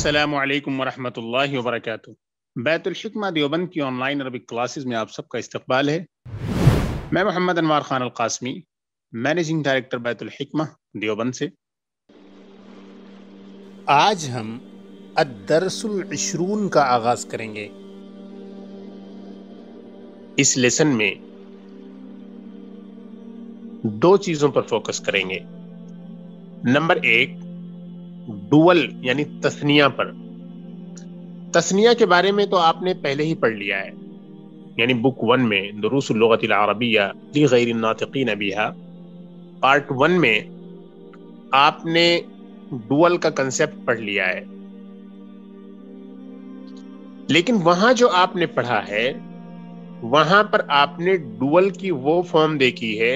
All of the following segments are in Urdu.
السلام علیکم ورحمۃ اللہ وبرکاتہ۔ بیت الحکمہ دیوبند کی آن لائن عربک کلاسز میں آپ سب کا استقبال ہے۔ میں محمد انوار خان القاسمی، مینیجنگ ڈائریکٹر بیت الحکمہ دیوبند سے۔ آج ہم الدرس العشرون کا آغاز کریں گے۔ اس لیسن میں دو چیزوں پر فوکس کریں گے۔ نمبر 1، ڈوول یعنی تثنیہ پر۔ تثنیہ کے بارے میں تو آپ نے پہلے ہی پڑھ لیا ہے، یعنی بک 1 میں دروس اللغۃ العربیہ لغیر الناطقین بہا پارٹ 1 میں آپ نے ڈوول کا کنسپٹ پڑھ لیا ہے۔ لیکن وہاں جو آپ نے پڑھا ہے وہاں پر آپ نے ڈوول کی وہ فارم دیکھی ہے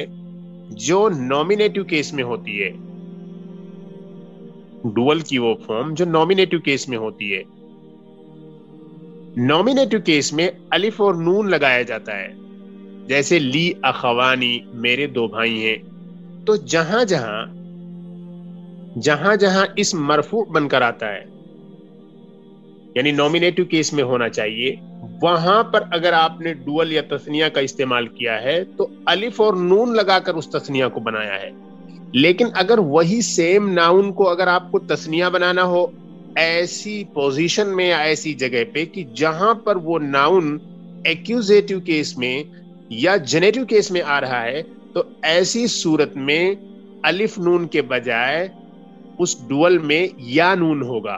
جو نومینیٹو کیس میں ہوتی ہے۔ ڈوول کی وہ فارم جو نومینیٹو کیس میں ہوتی ہے۔ نومینیٹو کیس میں الف اور نون لگایا جاتا ہے، جیسے لی اخوانی، میرے دو بھائی ہیں۔ تو جہاں جہاں اسم مرفوع بن کر آتا ہے، یعنی نومینیٹو کیس میں ہونا چاہیے، وہاں پر اگر آپ نے ڈوول یا تثنیہ کا استعمال کیا ہے تو الف اور نون لگا کر اس تثنیہ کو بنایا ہے۔ لیکن اگر وہی سیم ناؤن کو اگر آپ کو تثنیہ بنانا ہو ایسی پوزیشن میں یا ایسی جگہ پہ کہ جہاں پر وہ ناؤن ایکیوزیٹو کیس میں یا جنیٹو کیس میں آ رہا ہے، تو ایسی صورت میں الف نون کے بجائے اس ڈوول میں یا نون ہوگا۔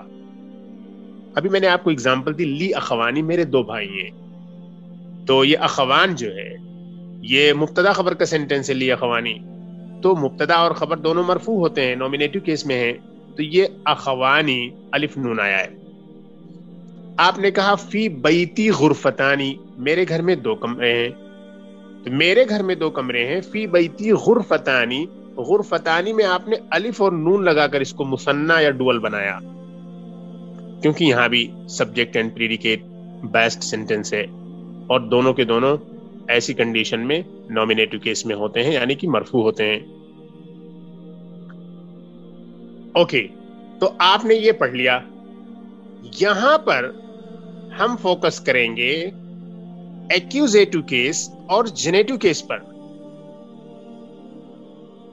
ابھی میں نے آپ کو اگزامپل دی، لی اخوانی، میرے دو بھائی ہیں۔ تو یہ اخوان جو ہے یہ مبتدا خبر کا سینٹینس ہے، لی اخوانی۔ تو مبتدا اور خبر دونوں مرفوع ہوتے ہیں، نومینیٹو کیس میں ہیں، تو یہ اخوانی الف نون آیا ہے۔ آپ نے کہا فی بیتی غرفتانی، میرے گھر میں دو کمرے ہیں۔ تو میرے گھر میں دو کمرے ہیں، فی بیتی غرفتانی، غرفتانی میں آپ نے الف اور نون لگا کر اس کو مثنیٰ یا ڈوول بنایا، کیونکہ یہاں بھی subject and predicate based sentence ہے اور دونوں کے دونوں ایسی کنڈیشن میں نومینیٹو کیس میں ہوتے ہیں، یعنی کہ مرفوع ہوتے ہیں۔ اوکے، تو آپ نے یہ پڑھ لیا۔ یہاں پر ہم فوکس کریں گے ایکیوزیٹو کیس اور جنیٹو کیس پر،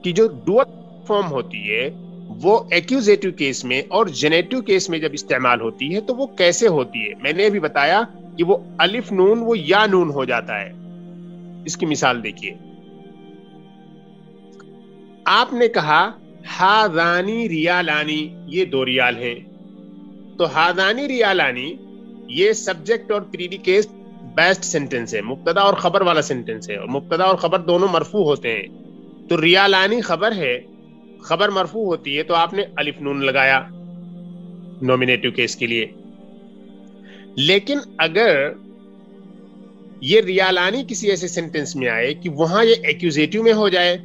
کہ جو ڈوول فارم ہوتی ہے وہ ایکیوزیٹو کیس میں اور جنیٹو کیس میں جب استعمال ہوتی ہے تو وہ کیسے ہوتی ہے۔ میں نے ابھی بتایا کہ وہ الف نون وہ یا نون ہو جاتا ہے۔ اس کی مثال دیکھیے، آپ نے کہا ہاذانی ریالانی، یہ دو ریال ہیں۔ تو ہاذانی ریالانی یہ سبجیکٹ اور پریڈیکیٹ بیسڈ سینٹینس ہے، مبتدا اور خبر والا سینٹینس ہے، اور مبتدا اور خبر دونوں مرفوع ہوتے ہیں۔ تو ریالانی خبر ہے، خبر مرفوع ہوتی ہے، تو آپ نے الف نون لگایا نومینیٹو کیس کے لیے۔ لیکن اگر یہ ریالانی کسی ایسے سینٹینس میں آئے کہ وہاں یہ ایکیوزیٹو میں ہو جائے،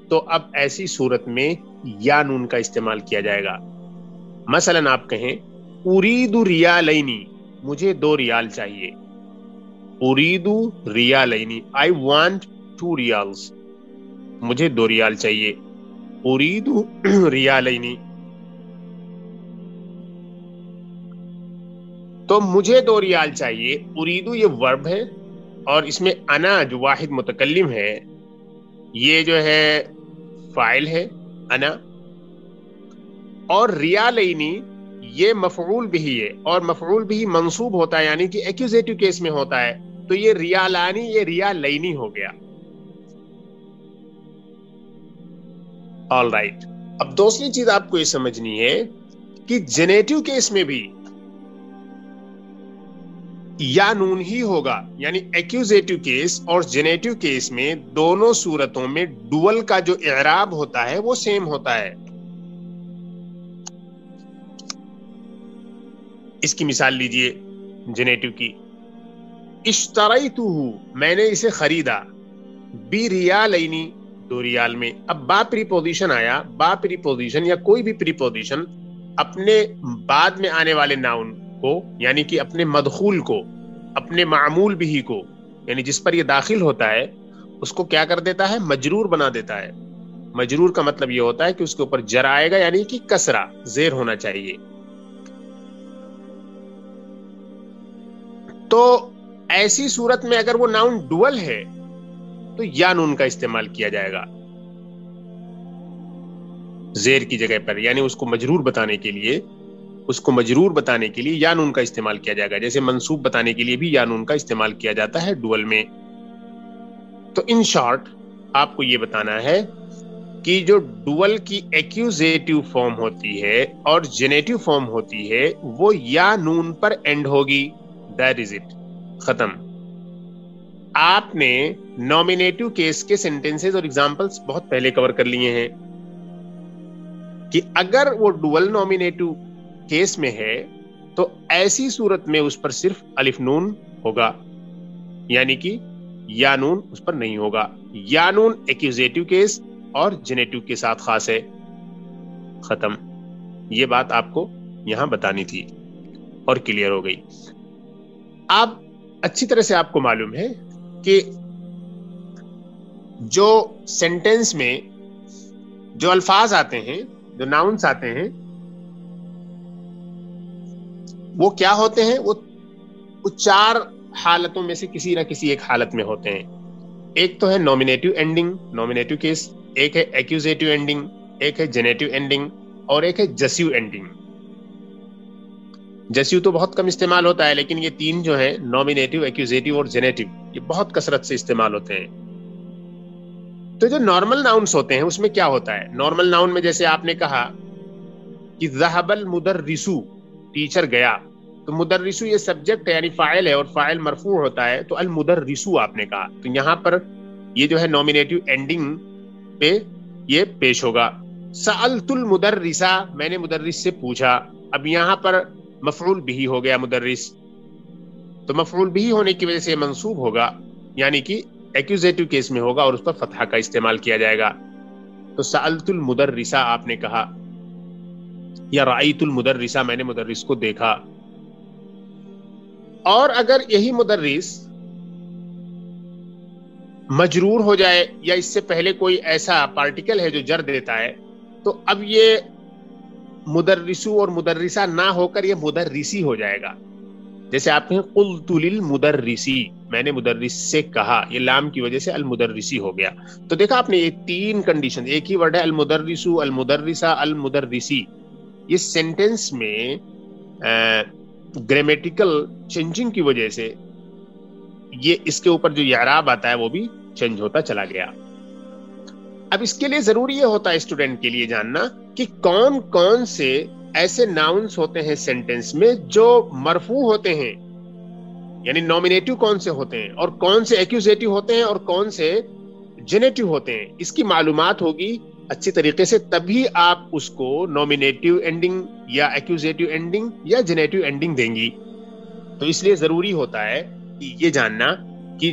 تو اب ایسی صورت میں یا نون کا استعمال کیا جائے گا۔ مثلا آپ کہیں ارید ریالینی، مجھے 2 ریال چاہیے۔ ارید ریالینی، I want 2 ریالز، مجھے 2 ریال چاہیے۔ ارید ریالینی، تو مجھے 2 ریال چاہیے۔ اریدو یہ ورب ہے، اور اس میں انا جو واحد متکلم ہے یہ جو ہے فاعل ہے، انا، اور ریالینی یہ مفعول بھی ہے، اور مفعول بھی منصوب ہوتا ہے، یعنی کہ ایکیوزیٹو کیس میں ہوتا ہے۔ تو یہ ریالانی یہ ریالینی ہو گیا۔ آل رائٹ، اب دوسری چیز آپ کو یہ سمجھنی ہے کہ جنیٹو کیس میں بھی یا نون ہی ہوگا، یعنی ایکیوزیٹو کیس اور جنیٹو کیس میں دونوں صورتوں میں ڈوول کا جو اعراب ہوتا ہے وہ سیم ہوتا ہے۔ اس کی مثال لیجئے جنیٹو کی، اشتریتہ، میں نے اسے خریدا، بریالینی، 2 ریال میں۔ اب با پریپوزیشن آیا، با پریپوزیشن یا کوئی بھی پریپوزیشن اپنے بعد میں آنے والے ناؤن کو، یعنی کہ اپنے مدخول کو، اپنے معمول بھی کو، یعنی جس پر یہ داخل ہوتا ہے، اس کو کیا کر دیتا ہے؟ مجرور بنا دیتا ہے۔ مجرور کا مطلب یہ ہوتا ہے کہ اس کے اوپر جر آئے گا، یعنی کہ کسرہ، زیر ہونا چاہیے۔ تو ایسی صورت میں اگر وہ ناؤن ڈوئل ہے تو یا نون کا استعمال کیا جائے گا زیر کی جگہ پر، یعنی اس کو مجرور بتانے کے لیے یا نون کا استعمال کیا جائے گا، جیسے منصوب بتانے کے لیے بھی یا نون کا استعمال کیا جاتا ہے ڈوئل میں۔ تو ان شارٹ آپ کو یہ بتانا ہے کہ جو ڈوئل کی ایکیوزیٹو فارم ہوتی ہے اور جینیٹو فارم ہوتی ہے وہ یا نون پر اینڈ ہوگی، دیٹ از اٹ، ختم۔ آپ نے نومینیٹو کیس کے سینٹینسز اور ایگزامپلس بہت پہلے کور کر لیے ہیں کہ اگر وہ ڈوئل نومینیٹو کیس میں ہے تو ایسی صورت میں اس پر صرف الف نون ہوگا، یعنی کہ یا نون اس پر نہیں ہوگا۔ یا نون ایکیوزیٹو کیس اور جینیٹو کے ساتھ خاص ہے، ختم۔ یہ بات آپ کو یہاں بتانی تھی اور کلیئر ہو گئی۔ اب اچھی طرح سے آپ کو معلوم ہے کہ جو سینٹینس میں جو الفاظ آتے ہیں، جو ناؤنس آتے ہیں، وہ کیا ہوتے ہیں؟ وہ چار حالتوں میں سے کسی نہ کسی ایک حالت میں ہوتے ہیں۔ ایک تو ہے نومینیٹو اینڈنگ، نومینیٹو کیس، ایک ہے ایکیوزیٹو اینڈنگ، ایک ہے جینیٹو اینڈنگ، اور ایک ہے جسیو اینڈنگ۔ جسیو تو بہت کم استعمال ہوتا ہے، لیکن یہ تین جو ہیں نومینیٹو، ایکیوزیٹو اور جینیٹو، یہ بہت کثرت سے استعمال ہوتے ہیں۔ تو جو نارمل ناؤنس ہوتے ہیں اس میں کیا ہوتا ہے؟ نارمل ناؤن میں جیسے آپ نے کہا کہ ذهب المدرس، ٹیچر گیا، تو مدرسو یہ سبجیکٹ ہے یعنی فاعل ہے اور فاعل مرفوع ہوتا ہے، تو المدرسو آپ نے کہا، تو یہاں پر یہ جو ہے نومینیٹو اینڈنگ پہ یہ پیش ہوگا۔ سألت المدرس، میں نے مدرس سے پوچھا، اب یہاں پر مفعول بھی ہو گیا مدرس، تو مفعول بھی ہونے کی وجہ سے منصوب ہوگا، یعنی کہ ایکوزیٹو کیس میں ہوگا اور اس پر فتحہ کا استعمال کیا جائے گا۔ تو سألت المدرس آپ نے کہا، یا رأیت المدرس، میں نے مدرس کو دیکھا۔ اور اگر یہی مدرس مجرور ہو جائے یا اس سے پہلے کوئی ایسا پارٹیکل ہے جو جر دیتا ہے، تو اب یہ مدرسو اور مدرسہ نہ ہو کر یہ مدرسی ہو جائے گا۔ جیسے آپ کہیں قلت للمدرسی، میں نے مدرس سے کہا، یہ لام کی وجہ سے المدرسی ہو گیا۔ تو دیکھا آپ نے یہ تین کنڈیشن، ایک ہی ورڈ ہے المدرسو، المدرسہ، المدرسی، یہ سینٹینس میں گرامیٹیکل چینجنگ کی وجہ سے یہ اس کے اوپر جو اعراب آتا ہے وہ بھی چینج ہوتا چلا گیا۔ اب اس کے لیے ضروری یہ ہوتا ہے اسٹوڈنٹ کے لیے جاننا کہ کون کون سے ایسے ناؤنس ہوتے ہیں سینٹینس میں جو مرفوع ہوتے ہیں، یعنی نومینیٹو کون سے ہوتے ہیں اور کون سے ایکوزیٹو ہوتے ہیں اور کون سے جینیٹو ہوتے ہیں۔ اس کی معلومات ہوگی اچھی طریقے سے، تبھی آپ اس کو نومینیٹو اینڈنگ یا ایکوزیٹو اینڈنگ یا جینیٹو اینڈنگ دیں گی۔ تو اس لیے ضروری ہوتا ہے کہ یہ جاننا کہ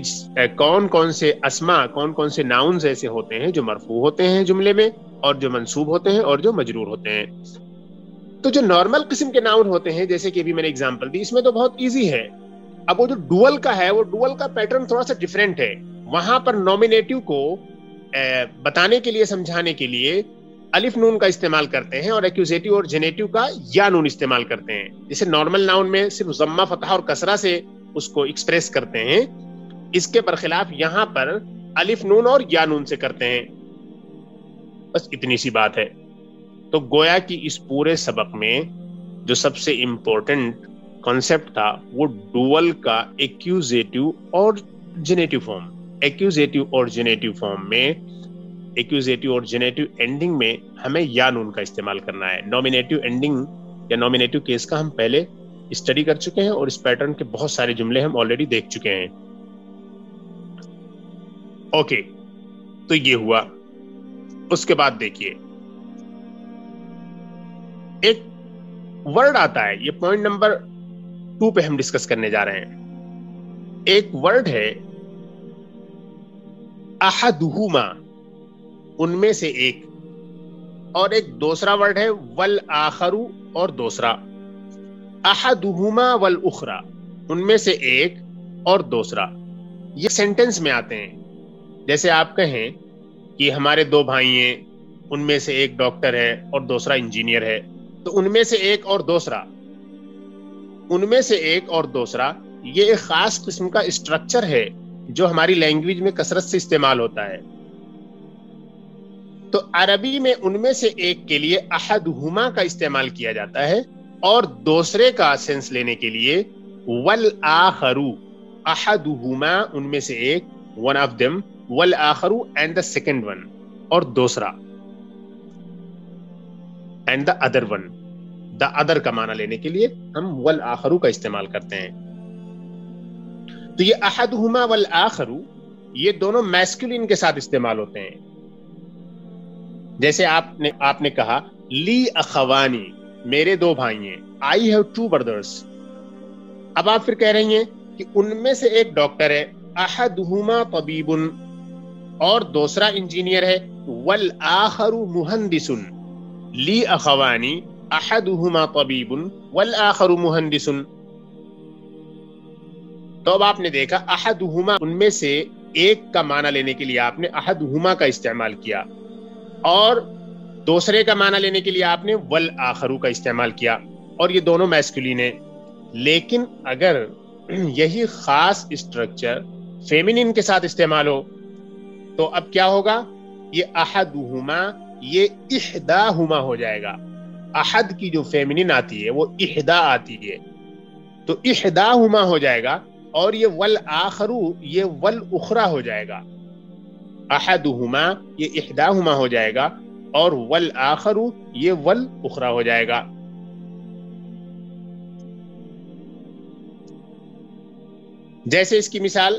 کون کون سے اسما، کون کون سے ناؤنز ایسے ہوتے ہیں جو مرفوع ہوتے ہیں جملے میں، اور جو منصوب ہوتے ہیں اور جو مجرور ہوتے ہیں۔ تو جو نارمل قسم کے ناؤن ہوتے ہیں، جیسے کہ ابھی میں نے اگزامپل دی، اس میں تو بہت ایزی ہے۔ اب وہ جو ڈوئل کا ہے، وہ ڈوئل کا پیٹرن تھوڑا سا ڈیفرنٹ ہے۔ وہاں پر نومینیٹو کو بتانے کے لیے، سمجھانے کے لیے الف نون کا استعمال کرتے ہیں اور ایکوزیٹو اور جینیٹو کا یا نون استعمال کرتے ہیں۔ جیسے نارمل ناؤن میں صرف ضمہ، فتحہ اور کسرہ سے اس کو ایکسپریس کرتے ہیں، اس کے برخلاف یہاں پر الف نون اور یا نون سے کرتے ہیں۔ بس اتنی سی بات ہے۔ تو گویا کہ اس پورے سبق میں جو سب سے امپورٹنٹ کانسیپٹ تھا وہ ڈوئل کا ایکوزیٹو اور جینیٹو فارم، ایکوزیٹو اور جینیٹو فارم میں، ایکوزیٹو اور جینیٹو اینڈنگ میں ہمیں یا نون کا استعمال کرنا ہے۔ نومینیٹو اینڈنگ یا نومینیٹو کیس کا ہم پہلے اسٹڈی کر چکے ہیں اور اس پیٹرن کے بہت سارے جملے ہم آلریڈی دیکھ چکے ہیں۔ اوکے، تو یہ ہوا۔ اس کے بعد دیکھیے ایک ورڈ آتا ہے، یہ پوائنٹ نمبر 2 پہ ہم ڈسکس کرنے جا رہے ہیں۔ ایک ورڈ ہے احدہما، ان میں سے ایک، اور ایک دوسرا ورڈ ہے والآخر، اور دوسرا۔ احدہما والاخرى، ان میں سے ایک اور دوسرا، یہ سینٹینس میں آتے ہیں۔ جیسے آپ کہیں کہ ہمارے 2 بھائی ہیں، ان میں سے ایک ڈاکٹر ہے اور دوسرا انجینئر ہے، تو ان میں سے ایک اور دوسرا، ان میں سے ایک اور دوسرا، یہ ایک خاص قسم کا اسٹرکچر ہے جو ہماری لینگویج میں کثرت سے استعمال ہوتا ہے. تو عربی میں ان میں سے ایک کے لیے احدہما کا استعمال کیا جاتا ہے اور دوسرے کا سینس لینے کے لیے والآخر. احدہما ان میں سے ایک, one of them, والآخر and the second one, اور دوسرا and the other one. the other کا معنی لینے کے لیے ہم والآخر کا استعمال کرتے ہیں. تو یہ احدہما والآخر یہ دونوں میسکولین کے ساتھ استعمال ہوتے ہیں. جیسے آپ نے کہا لی اخوانی, میرے دو بھائی ہیں. I have two brothers. اب آپ پھر کہہ رہی ہیں کہ ان میں سے ایک ڈاکٹر ہے, احدہما طبیب, اور دوسرا انجینئر ہے, والآخر مہندس. لی اخوانی احدہما طبیب والآخر مہندس. تو اب آپ نے دیکھا احدہما ان میں سے ایک کا معنی لینے کے لیے آپ نے احدہما کا استعمال کیا, اور دوسرے کا معنی لینے کے لیے آپ نے والآخر کا استعمال کیا, اور یہ دونوں میسکولین ہیں. لیکن اگر یہی خاص اسٹرکچر فیمینین کے ساتھ استعمال ہو تو اب کیا ہوگا؟ یہ احدہما یہ احداہما ہو جائے گا. احد کی جو فیمینین آتی ہے وہ احدا آتی ہے, تو احداہما ہو جائے گا, اور یہ والآخر یہ والاخرى ہو جائے گا. احدہما یہ احداہما ہو جائے گا, اور والآخر یہ والاخرى ہو جائے گا. جیسے اس کی مثال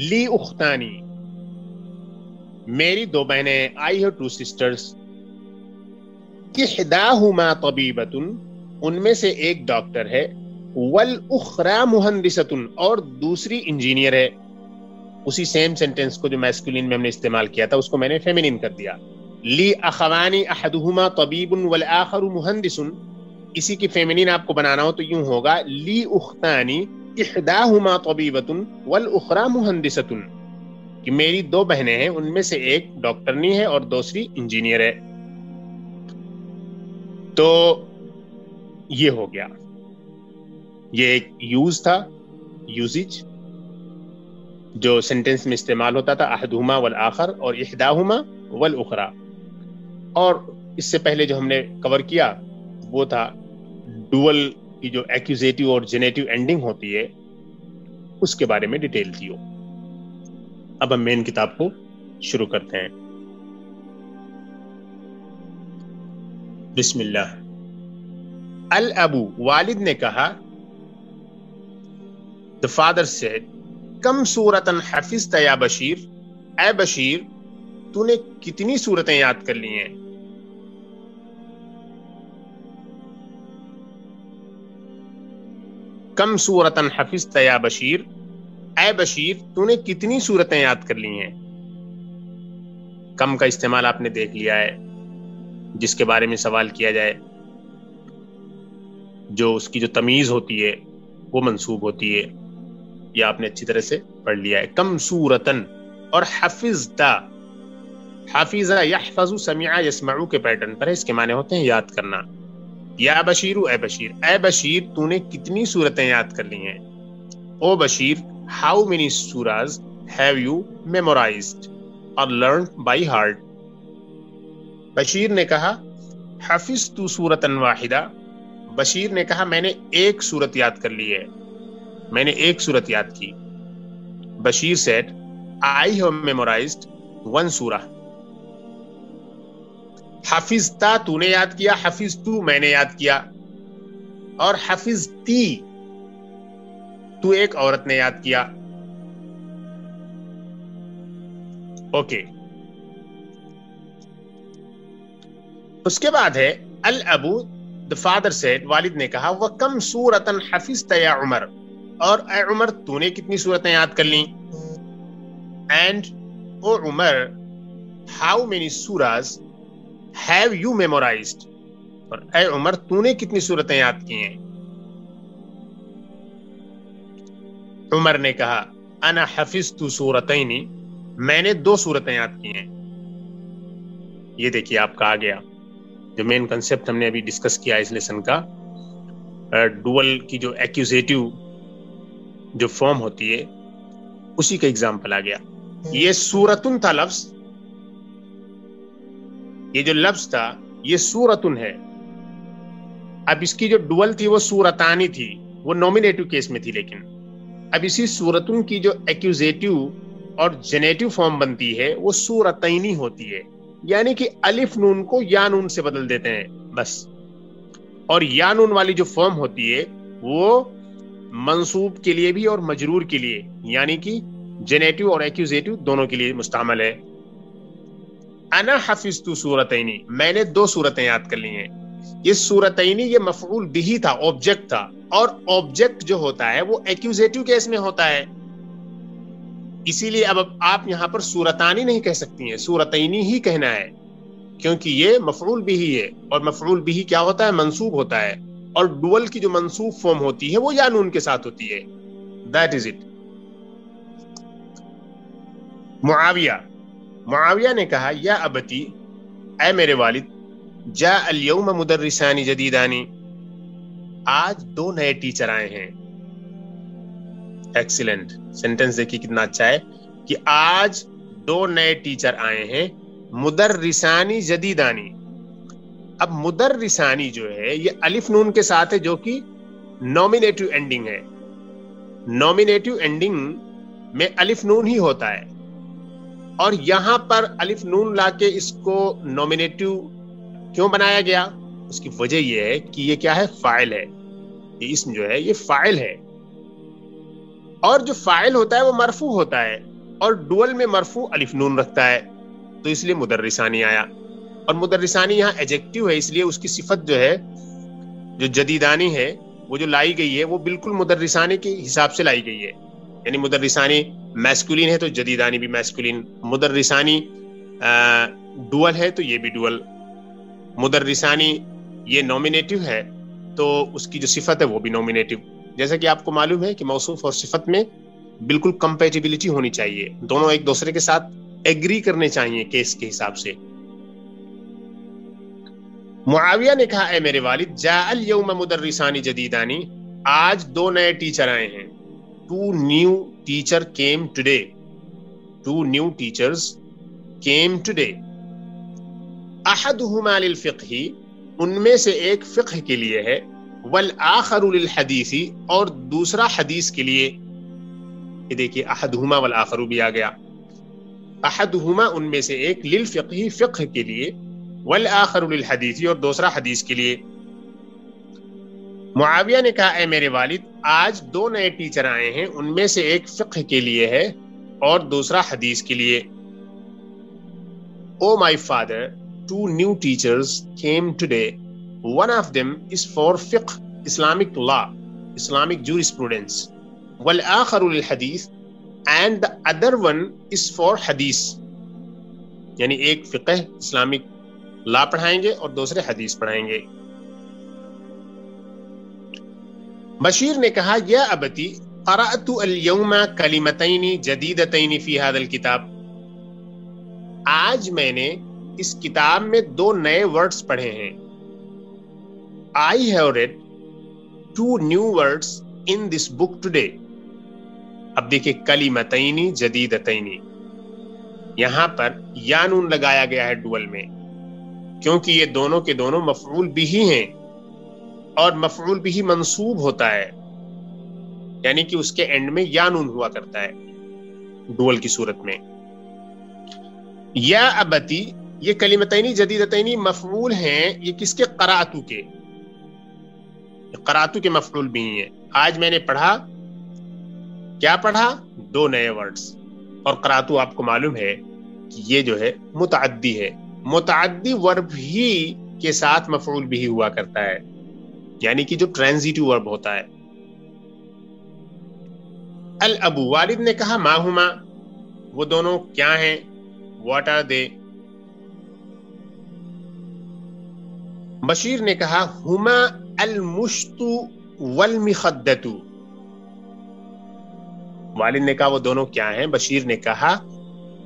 لی اختانی, میری دو بہنیں. I have two sisters. احداہما طبیبۃ, ان میں سے ایک ڈاکٹر ہے, والاخری مہندسۃ, اور دوسری انجینئر ہے. اسی سیم سینٹینس کو جو میسکولین میں ہم نے استعمال کیا تھا اس کو میں نے فیمینین کر دیا. لی اخوانی احدہما طبیب والآخر مہندس, اسی کی فیمینین آپ کو بنانا ہو تو یوں ہوگا لی اختانی احداہما طبیبۃ والاخری مہندسۃ, کہ میری دو بہنیں ہیں, ان میں سے ایک ڈاکٹرنی ہے اور دوسری انجینئر ہے. تو یہ ہو گیا, یہ ایک یوز تھا, یوزج جو سینٹینس میں استعمال ہوتا تھا, احدہما والآخر اور احداہما والاخری. اور اس سے پہلے جو ہم نے کور کیا وہ تھا ڈوئل کی جو ایکوزیٹو اور جینیٹو اینڈنگ ہوتی ہے اس کے بارے میں ڈیٹیل تھی. اب ہم مین کتاب کو شروع کرتے ہیں. بسم اللہ. الابو, والد نے کہا, the father said, کم سورتن حفظت یا بشیر, اے بشیر تو نے کتنی سورتیں یاد کر لی ہیں؟ کم سورتن حفظت یا بشیر, اے بشیر تو نے کتنی سورتیں یاد کر لی ہیں؟ کم کا استعمال آپ نے دیکھ لیا ہے, جس کے بارے میں سوال کیا جائے جو اس کی جو تمیز ہوتی ہے وہ منصوب ہوتی ہے, یہ آپ نے اچھی طرح سے پڑھ لیا ہے. کم سورتن اور حفظتا, حافظہ یحفظ سمع یسمع کے پیٹرن پر ہے, اس کے معنی ہوتے ہیں یاد کرنا. یا بشیر, اے بشیر, اے بشیر تو نے کتنی سورتیں یاد کر لی ہیں؟ او Bashir, how many surahs have you memorized or learned by heart? Bashir نے کہا حفظت سورۃ واحدہ, بشیر نے کہا میں نے ایک سورت یاد کر لی ہے, میں نے ایک سورت یاد کی. Bashir said I have memorized one surah. حفظتا تو نے یاد کیا, حفظتو میں نے یاد کیا, اور حفظتی تو ایک عورت نے یاد کیا. اوکے. اس کے بعد ہے الابو, the father said, والد نے کہا وَكَمْ سُورَةً حَفِظْتَ يَا عمر, اور اے عمر تو نے کتنی سورتیں یاد کر لیں؟ And O Umar, how many surahs have you memorized, اور اے عمر تو نے کتنی سورتیں یاد کی ہیں؟ عمر نے کہا انا حفظت سورتین, میں نے 2 سورتیں یاد کی ہیں. یہ دیکھیے آپ کا آ گیا جو مین کنسپٹ ہم نے ابھی ڈسکس کیا اس لیسن کا, ڈوئل کی جو ایکوزیٹو جو فارم ہوتی ہے اسی کا اگزامپل آ گیا. یہ سورتن تھا لفظ، یہ جو لفظ تھا یہ سورتن ہے. اب اس کی جو ڈوول تھی وہ سورتانی تھی، وہ نومینیٹو کیس میں تھی. لیکن اب اسی سورتن کی جو ایکوزیٹو اور جنیٹو فارم بنتی ہے وہ سورتینی ہوتی ہے. یعنی کہ الف نون کو یا نون سے بدل دیتے ہیں بس. اور یا نون والی جو فارم ہوتی ہے وہ منصوب کے لیے بھی اور مجرور کے لیے، یعنی کہ جنیٹو اور ایکوزیٹو دونوں کے لیے مستعمل ہے. انا حفظت سورتینی، میں نے 2 سورتیں یاد کر لی ہیں. یہ سورتینی یہ مفعول بہی تھا، آبجیکٹ تھا، اور آبجیکٹ جو ہوتا ہے وہ ایکوزیٹو کیس میں ہوتا ہے. اسی لیے اب آپ یہاں پر سورتانی نہیں کہہ سکتی ہیں، سورتینی ہی کہنا ہے، کیونکہ یہ مفعول بہی ہے، اور مفعول بہی کیا ہوتا ہے؟ منصوب ہوتا ہے. اور ڈوول کی جو منصوب فارم ہوتی ہے وہ یا نون کے ساتھ ہوتی ہے. That is it. معاویہ نے کہا یا ابتی، اے میرے والد، جاء اليوم مدرسان جدیدان، آج 2 نئے ٹیچر آئے ہیں. ایکسیلنٹ سینٹنس دیکھیے کتنا اچھا ہے کہ آج 2 نئے ٹیچر آئے ہیں. مدرسانی جدیدانی. اب مدرسانی جو ہے یہ الف نون کے ساتھ ہے، جو کہ نومینیٹو اینڈنگ ہے. نومینیٹو اینڈنگ میں الف نون ہی ہوتا ہے، اور یہاں پر الف نون لا کے اس کو نومینیٹو کیوں بنایا گیا؟ اس کی وجہ یہ ہے کہ یہ کیا ہے؟ فاعل ہے. یہ اسم جو ہے یہ فاعل ہے، اور جو فاعل ہوتا ہے وہ مرفوع ہوتا ہے، اور ڈوول میں مرفوع الف نون رکھتا ہے، تو اس لیے مدرسانی آیا. اور مدرسانی یہاں ایجیکٹیو ہے، اس لیے اس کی صفت جو ہے، جو جدیدانی ہے، وہ جو لائی گئی ہے وہ بالکل مدرسانی کے حساب سے لائی گئی ہے. یعنی مدرسانی میسکولین ہے تو جدیدانی بھی میسکولین. مدرسانی ڈوول ہے تو یہ بھی ڈوول. مدرسانی یہ نومینیٹو ہے تو اس کی جو صفت ہے وہ بھی نومینیٹو. جیسا کہ آپ کو معلوم ہے کہ موصوف اور صفت میں بالکل کمپیٹیبلٹی ہونی چاہیے، دونوں ایک دوسرے کے ساتھ ایگری کرنے چاہیے کیس کے حساب سے. معاویہ نے کہا اے میرے والد، جاء اليوم مدرسان جدیدانی، آج 2 نئے ٹیچر آئے ہیں. 2 new teacher came today. 2 new teachers came today. احدہما للفقہ، ان میں سے ایک فقہ کے لیے ہے، والآخر للحدیث، اور دوسرا حدیث کے لیے. یہ دیکھیے احدہما والآخر بھی آ گیا. احدہما ان میں سے ایک، للفقہ فقہ کے لیے، والآخر للحدیث اور دوسرا حدیث کے لیے. معاویہ نے کہا اے میرے والد، آج 2 نئے ٹیچر آئے ہیں، ان میں سے ایک فقہ کے لیے ہے اور دوسرا حدیث کے لیے. او my father, 2 new teachers came today. One of them is for fiqh, Islamic law, Islamic jurisprudence. والآخر للحدیث, and the other one is for hadith. یعنی ایک فقہ اسلامک لا پڑھائیں گے اور دوسرے حدیث پڑھائیں گے. بشیر نے کہا یا ابتی قرأت اليوم کلمتین جدیدتین فی هذا الکتاب، آج میں نے اس کتاب میں 2 نئے ورڈز پڑھے ہیں. I have read 2 new words in this book today. اب دیکھیں کلمتین جدیدتین، یہاں پر یا نون لگایا گیا ہے ڈول میں، کیونکہ یہ دونوں کے دونوں مفعول بھی ہیں، اور مفعول بھی منصوب ہوتا ہے، یعنی کہ اس کے اینڈ میں یا نون ہوا کرتا ہے ڈول کی صورت میں. یا ابتی، یہ کلمتین جدیدتین مفعول ہیں، یہ کس کے؟ قرأتو کے. قرأتو کے مفعول بھی ہیں. آج میں نے پڑھا، کیا پڑھا؟ 2 نئے ورڈز. اور قرأتو آپ کو معلوم ہے کہ یہ جو ہے متعدی ہے، متعدی ورب ہی کے ساتھ مفعول بھی ہوا کرتا ہے، یعنی کہ جو ٹرانزیٹو ورب ہوتا ہے. الابو، والد نے کہا ما ہما، وہ دونوں کیا ہیں؟ واٹ آر دے؟ بشیر نے کہا ہما المشط والمخدۃ. والد نے کہا وہ دونوں کیا ہیں؟ بشیر نے کہا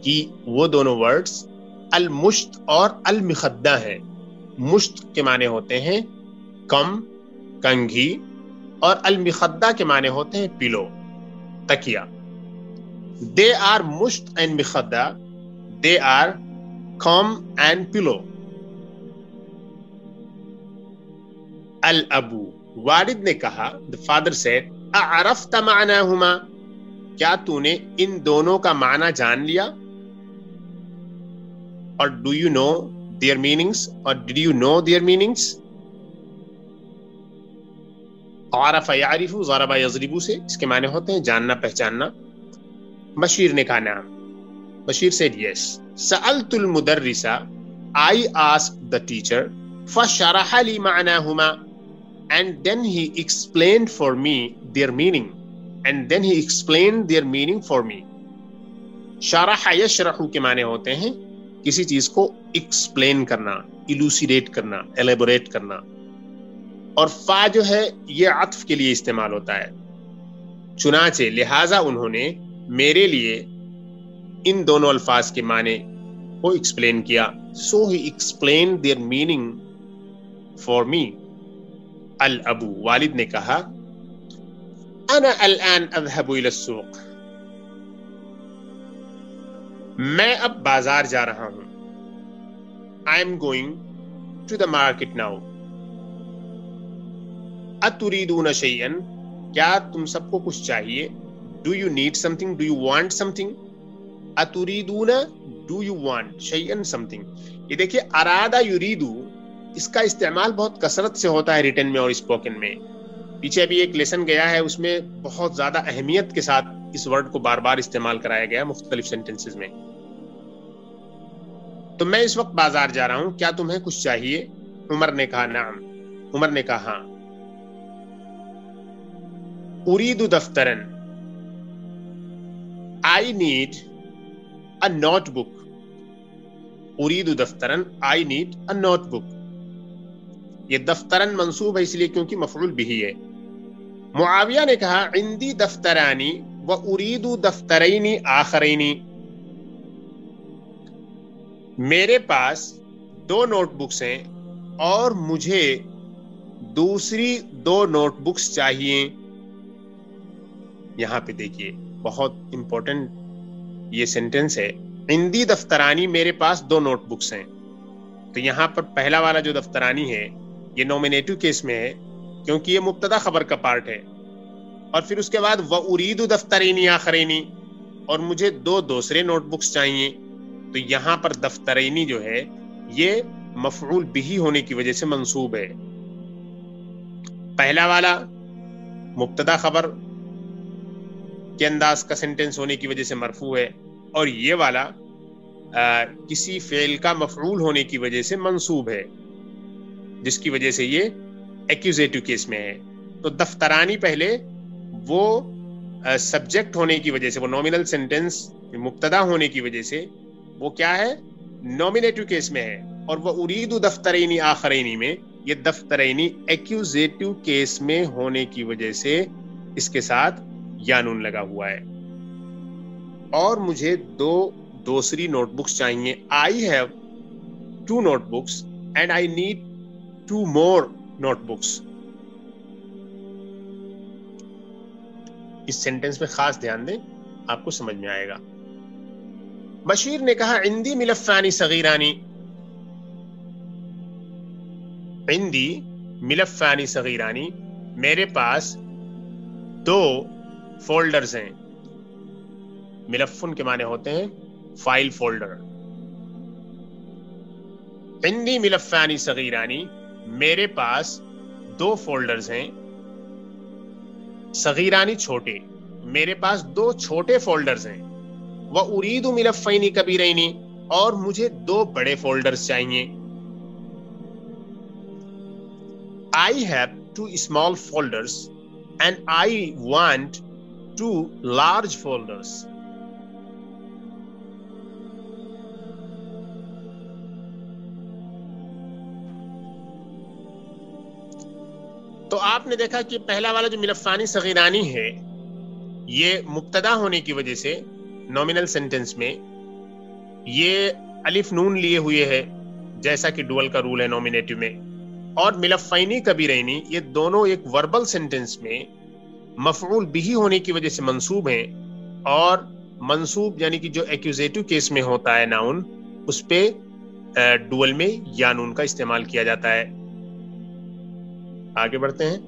کہ وہ دونوں ورڈز المشط اور المخدہ ہیں. مشط کے معنی ہوتے ہیں کم، کنگھی، اور المخدہ کے معنی ہوتے ہیں پلو. تکیا. They are musht and mikhadda. They are calm and pillow. Al-abu, والد نے کہا, the father said, اعرفت معناہما, کیا تو نے ان دونوں کا معنی جان لیا؟ اور do you know their meanings, or did you know their meanings? عرف یعرف ضرب یضرب سے اس کے معنی ہوتے ہیں جاننا پہچاننا. بشیر نے کہا نعم. Bashir said yes. سألت المدرس, I asked the teacher, فشرح لي معناهما, and then he explained for me their meaning. And then he explained their meaning for me. شرح یشرح کے معنی ہوتے ہیں کسی چیز کو ایکسپلین کرنا, ایلوسیڈیٹ کرنا, ایلیبوریٹ کرنا. اور فا جو ہے یہ عطف کے لیے استعمال ہوتا ہے. چنانچہ لہٰذا انہوں نے میرے لیے ان دونوں الفاظ کے معنی کو ایکسپلین کیا. So he explained their meaning for me. الابو, والد نے کہا, انا الان اذهب الى السوق, میں اب بازار جا رہا ہوں. I am going to the market now. اتریدون شیئا, کیا تم سب کو کچھ چاہیے؟ Do you need something? Do you want something? اتریدون, do you want شیئا something. یہ دیکھیے ارادہ یریدو, اس کا استعمال بہت کثرت سے ہوتا ہے ریٹن میں اور اسپوکن میں. پیچھے ابھی ایک لیسن گیا ہے, اس میں بہت زیادہ اہمیت کے ساتھ اس ورڈ کو بار بار استعمال کرایا گیا مختلف سینٹنسز میں. تو میں اس وقت بازار جا رہا ہوں, کیا تمہیں کچھ چاہیے؟ عمر نے کہا نعم. عمر نے کہا ہاں. اريد دفترا, I need a notebook. اريد دفترا, I need a notebook. یہ دفترن منصوب ہے اس لیے کیونکہ مفعول بھی ہے. معاویہ نے کہا عندي دفتران واريد دفترين آخرين. میرے پاس 2 نوٹ بکس ہیں اور مجھے دوسری 2 نوٹ بکس چاہیے. یہاں پہ دیکھیے بہت امپورٹنٹ یہ سینٹنس ہے. عندی دفترانی, میرے پاس 2 نوٹ بکس ہیں. تو یہاں پر پہلا والا جو دفترانی ہے یہ نومینیٹو کیس میں ہے کیونکہ یہ مبتدا خبر کا پارٹ ہے. اور پھر اس کے بعد وَأُرِيدُ دَفْتَرَيْنِ آخَرَيْنِ, اور مجھے 2 دوسرے نوٹ بکس چاہیے. تو یہاں پر دفترینی جو ہے یہ مفعول بہی ہونے کی وجہ سے منصوب ہے. پہلا والا مبتدا خبر کے انداز کا سینٹنس ہونے کی وجہ سے مرفوع ہے, اور یہ والا کسی فعل کا مفعول ہونے کی وجہ سے منصوب ہے, جس کی وجہ سے یہ ایکوزیٹو کیس میں ہے. تو دفترانی پہلے وہ سبجیکٹ ہونے کی وجہ سے, وہ نومینل سینٹنس مبتدا ہونے کی وجہ سے وہ کیا ہے, نومینیٹو کیس میں ہے. اور وہ اريد دفترین آخرین میں یہ دفترینی ایکوزیٹو کیس میں ہونے کی وجہ سے اس کے ساتھ یا نون لگا ہوا ہے. اور مجھے 2 دوسری نوٹ بکس چاہیے. I have 2 notebooks and I need 2 more notebooks. اس سینٹنس میں خاص دھیان دیں, آپ کو سمجھ میں آئے گا. بشیر نے کہا عندی ملفانی صغیرانی. عندی ملفانی صغیرانی, میرے پاس 2 فولڈرز ہیں. ملفن کے معنی ہوتے ہیں فائل فولڈر. عندی ملفانی صغیرانی, میرے پاس 2 فولڈرز ہیں. صغیرانی چھوٹے, میرے پاس 2 چھوٹے فولڈرز ہیں. وَأُرِيدُ مِلَفَّيْنِ كَبِيرَيْنِ, اور مجھے 2 بڑے فولڈرز چاہیے. I have 2 small folders and I want 2 large folders. تو آپ نے دیکھا کہ پہلا والا جو ملفانی صغیرانی ہے یہ مبتدا ہونے کی وجہ سے نومینل سینٹنس میں یہ الف نون لیے ہوئے ہے جیسا کہ ڈوئل کا رول ہے نومینیٹو میں. اور ملفینی کبیرینی یہ دونوں ایک وربل سینٹنس میں مفعول بھی ہونے کی وجہ سے منصوب ہیں، اور منصوب یعنی کہ جو ایکوزیٹو کیس میں ہوتا ہے ناؤن، اس پہ ڈوئل میں یا نون کا استعمال کیا جاتا ہے. آگے بڑھتے ہیں.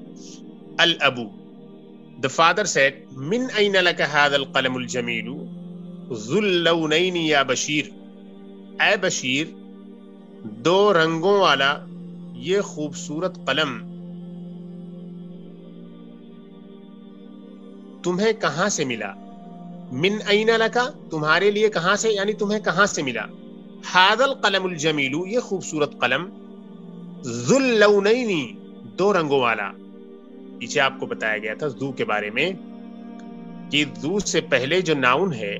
الابو، the father said من أين لك هذا القلم الجميل ذو اللونين یا بشیر، اے بشیر دو رنگوں والا یہ خوبصورت قلم تمہیں کہاں سے ملا؟ من أين لك تمہارے لیے کہاں سے، یعنی تمہیں کہاں سے ملا. هذا القلم الجمیل یہ خوبصورت قلم، ذو اللونین دو رنگوں والا. پیچھے آپ کو بتایا گیا تھا ذو کے بارے میں کہ ذو سے پہلے جو ناؤن ہے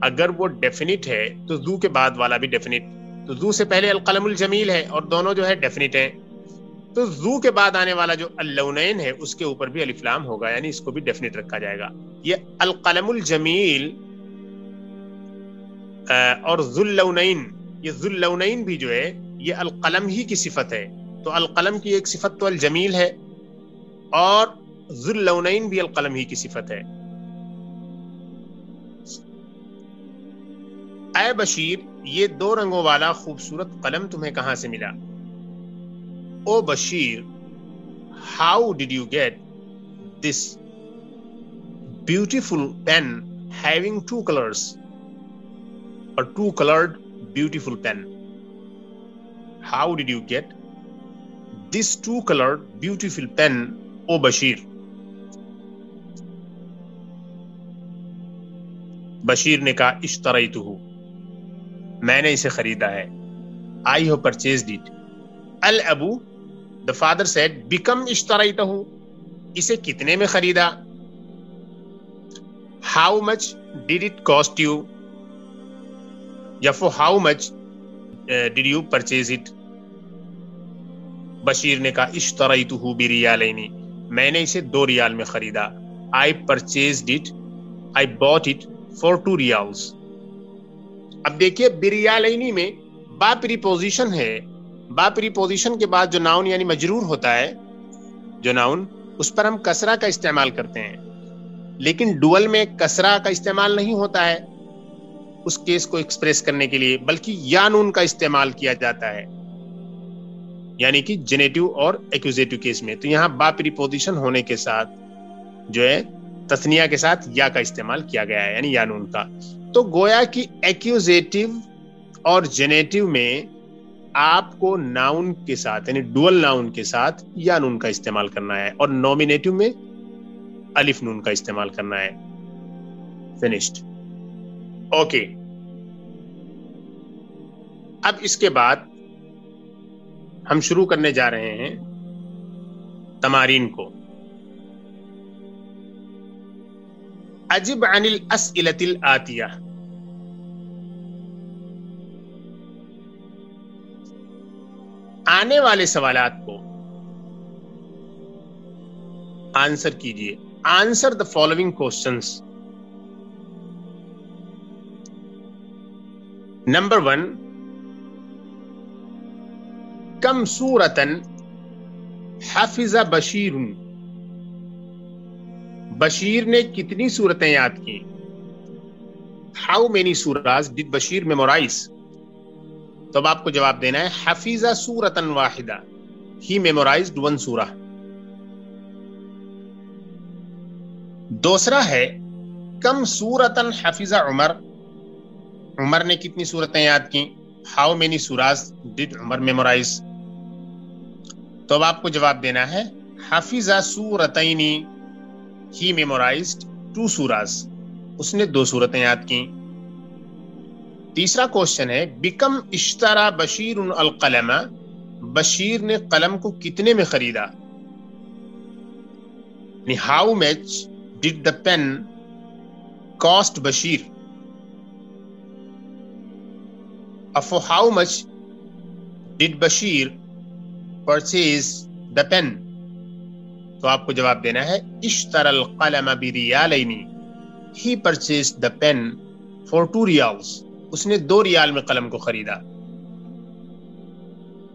اگر وہ ڈیفینٹ ہے تو ذو کے بعد والا بھی ڈیفینٹ. تو ذو سے پہلے القلم الجمیل ہے اور دونوں جو ہے ڈیفینٹ ہیں، تو ذو کے بعد آنے والا جو اللونین ہے اس کے اوپر بھی الف لام ہوگا، یعنی اس کو بھی ڈیفینٹ رکھا جائے گا. یہ القلم الجمیل اور ذو اللونین، یہ ذو اللونین بھی جو ہے یہ القلم ہی کی صفت ہے. تو القلم کی ایک صفت تو الجمیل ہے اور ذو اللونین بھی القلم ہی کی صفت ہے. اے بشیر یہ دو رنگوں والا خوبصورت قلم تمہیں کہاں سے ملا؟ O Bashir how did you get this beautiful pen having two colours, اور two coloured beautiful pen. How did you get this two coloured beautiful pen O Bashir. Bashir نے کہا اشتریتہ میں نے اسے خریدا ہے. I have purchased it. الابو the father said بکم اشتریتہ اسے کتنے میں خریدا؟ How much did it cost you یا for how much did you purchase it. Bashir نے کہا اشتریتہ بریالین میں نے اسے 2 ریال میں خریدا. I purchased it I bought it for 2 ریالز. اب دیکھیے بریالینی میں با پریپوزیشن ہے، با پریپوزیشن کے بعد جو ناؤن یعنی مجرور ہوتا ہے جو ناؤن، اس پر ہم کسرہ کا استعمال کرتے ہیں، لیکن ڈوئل میں کسرہ کا استعمال نہیں ہوتا ہے اس کیس کو ایکسپریس کرنے کے لیے، بلکہ یا نون کا استعمال کیا جاتا ہے، یعنی کہ جینیٹو اور ایکوزیٹو کیس میں. تو یہاں با پریپوزیشن ہونے کے ساتھ جو ہے تثنیہ کے ساتھ یا کا استعمال کیا گیا ہے، یعنی یا نون کا. تو گویا کہ ایکوزیٹو اور جینیٹو میں آپ کو ناؤن کے ساتھ یعنی ڈوئل ناؤن کے ساتھ یا نون کا استعمال کرنا ہے، اور نومینیٹو میں الف نون کا استعمال کرنا ہے. فنشڈ. اوکے، اب اس کے بعد ہم شروع کرنے جا رہے ہیں تمارین کو. اجب عن الاسئلة الآتیہ، آنے والے سوالات کو آنسر کیجئے. Answer the following questions. Number 1، کم سورتن حفظ بشیر، بشیر نے کتنی سورتیں یاد کی؟ How many surahs did Bashir memorize؟ تو اب آپ کو جواب دینا ہے حفظ سورتن واحدہ، he memorized 1 سورہ. دوسرا ہے کم سورتن حفظ عمر، عمر نے کتنی سورتیں یاد کی؟ How many surahs did Umar memorize؟ تو اب آپ کو جواب دینا ہے حفظ سورتین، he memorized 2 surahs، اس نے 2 سورتیں یاد کی. تیسرا کوشچن ہے بکم اشترى بشیر القلم، بشیر نے قلم کو کتنے میں خریدا؟ How much did the pen cost Bashir? For how much did Bashir purchase the pen؟ تو آپ کو جواب دینا ہے اشترى القلم بریالین، he purchased the pen for 2 ریالز، اس نے 2 ریال میں قلم کو خریدا.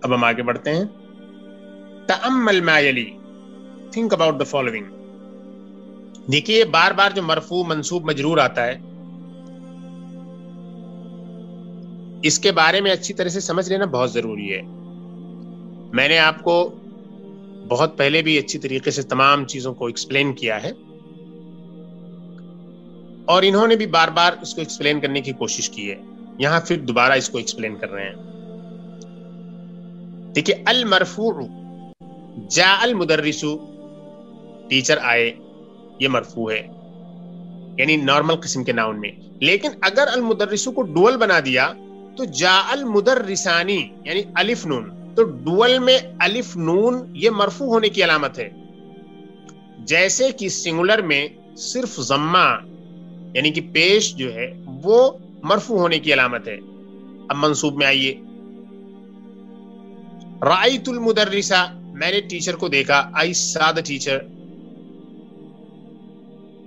اب ہم آگے بڑھتے ہیں. تأمل ما یلی، think about the following. دیکھیے بار بار جو مرفوع منصوب مجرور آتا ہے اس کے بارے میں اچھی طرح سے سمجھ لینا بہت ضروری ہے. میں نے آپ کو بہت پہلے بھی اچھی طریقے سے تمام چیزوں کو ایکسپلین کیا ہے اور انہوں نے بھی بار بار اس کو ایکسپلین کرنے کی کوشش کی ہے. یہاں پھر دوبارہ اس کو ایکسپلین کر رہے ہیں. دیکھیے المرفوع جاء المدرس، ٹیچر آئے، یہ مرفوع ہے یعنی نارمل قسم کے ناؤن میں. لیکن اگر المدرس کو ڈوئل بنا دیا تو جاء المدرسانی یعنی الف نون، تو ڈوئل میں الف نون یہ مرفوع ہونے کی علامت ہے. جیسے کہ سنگولر میں صرف ضمہ یعنی کہ پیش جو ہے وہ مرفوع ہونے کی علامت ہے. اب منصوب میں آئیے، رأیت المدرسہ، میں نے ٹیچر کو دیکھا، I saw the teacher.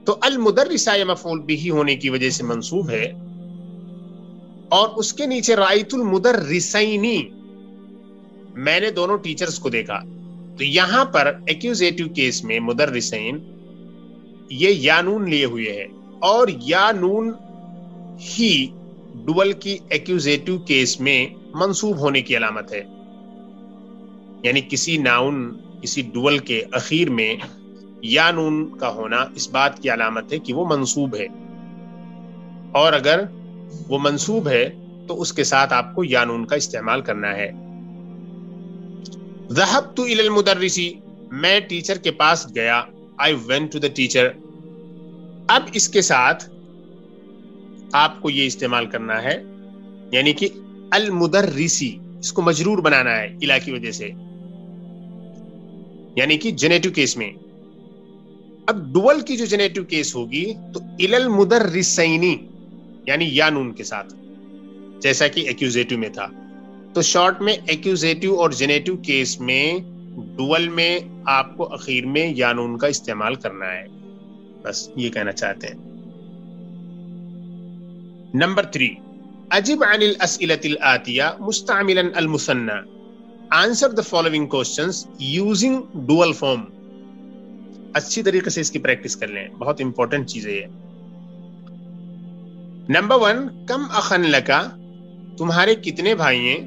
تو المدرسہ یہ مفعول بھی ہونے کی وجہ سے منصوب ہے اور اس کے نیچے رأیت المدرسینی، میں نے دونوں ٹیچرز کو دیکھا. تو یہاں پر ایکوزیٹو کیس میں مدرسین یہ یا نون لیے ہوئے ہے اور یا نون ہی ڈوئل کی ایکوزیٹو کیس میں منصوب ہونے کی علامت ہے. یعنی کسی ناؤن کسی ڈوئل کے اخیر میں یا نون کا ہونا اس بات کی علامت ہے کہ وہ منصوب ہے، اور اگر وہ منصوب ہے تو اس کے ساتھ آپ کو یا نون کا استعمال کرنا ہے. ذهبت الى المدرس، میں ٹیچر کے پاس گیا، I went to the teacher. اب اس کے ساتھ آپ کو یہ استعمال کرنا ہے یعنی کہ المدرسی، اس کو مجرور بنانا ہے الا کی وجہ سے، یعنی کہ جنیٹو کیس میں. اب ڈوئل کی جو جنیٹو کیس ہوگی تو الی المدرسینی یعنی یا نون کے ساتھ، جیسا کہ ایکوزیٹو میں تھا. تو شارٹ میں ایکوزیٹو اور جنیٹو کیس میں ڈوئل میں آپ کو اخیر میں یا نون کا استعمال کرنا ہے. بس یہ کہنا چاہتے ہیں. نمبر 3، اجب عن الاسئلة الآتیہ مستعملا المثنى. Answer the following questions using dual form. اچھی طریقے سے اس کی پریکٹس کر لیں، بہت امپورٹنٹ چیز ہے یہ. نمبر 1، کم اخن لکا، تمہارے کتنے بھائی ہیں؟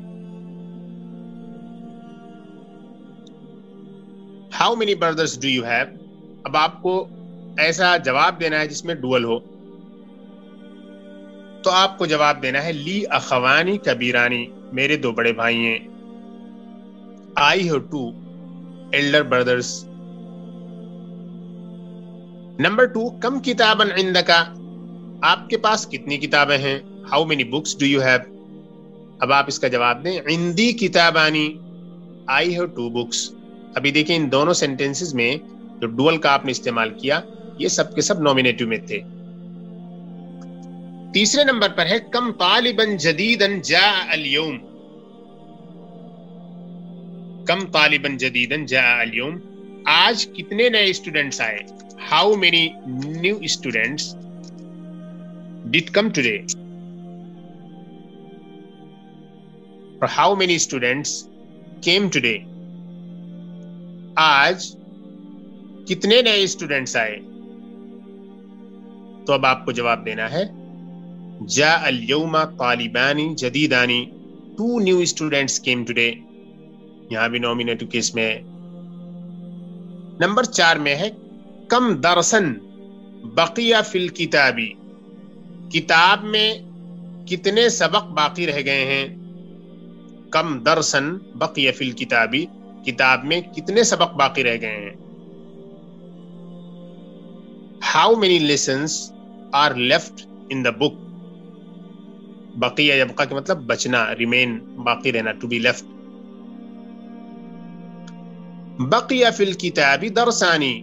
How many brothers do you have؟ اب آپ کو ایسا جواب دینا ہے جس میں ڈوئل ہو، تو آپ کو جواب دینا ہے لی اخوانی کبیرانی، میرے 2 بڑے بھائی ہیں. I have 2 elder brothers. Number 2، کم کتاباً عندکا، آپ کے پاس کتنی کتابیں ہیں؟ How many books do you have؟ اب آپ اس کا جواب دیں عندی کتابانی، I have 2 books. ابھی دیکھیں ان دونوں سینٹینسز میں جو ڈوئل کا آپ نے استعمال کیا یہ سب کے سب نومینیٹو میں تھے. تیسرے نمبر پر ہے کم طالباً جدیداً جاء اليوم. کم طالباً جدیداً جاء اليوم، آج کتنے نئے اسٹوڈنٹس آئے؟ How many new students did come today؟ اور how many students came today؟ آج کتنے نئے اسٹوڈنٹس آئے؟ تو اب آپ کو جواب دینا ہے جاء اليوم Taliban جدیدان، 2 new students came today. یہاں بھی نومینیٹو کیس میں ہے. نمبر 4 میں ہے کم درسن بقیہ فی الکتابی، کتاب میں کتنے سبق باقی رہ گئے ہیں؟ کم درسن بقیہ فی الکتابی، کتاب میں کتنے سبق باقی رہ گئے ہیں؟ How many lessons are left in the book؟ بقیہ یبقا کے مطلب بچنا، ریمین، باقی رہنا، ٹو بی لیفٹ. بقیہ فی الکتاب درسانی،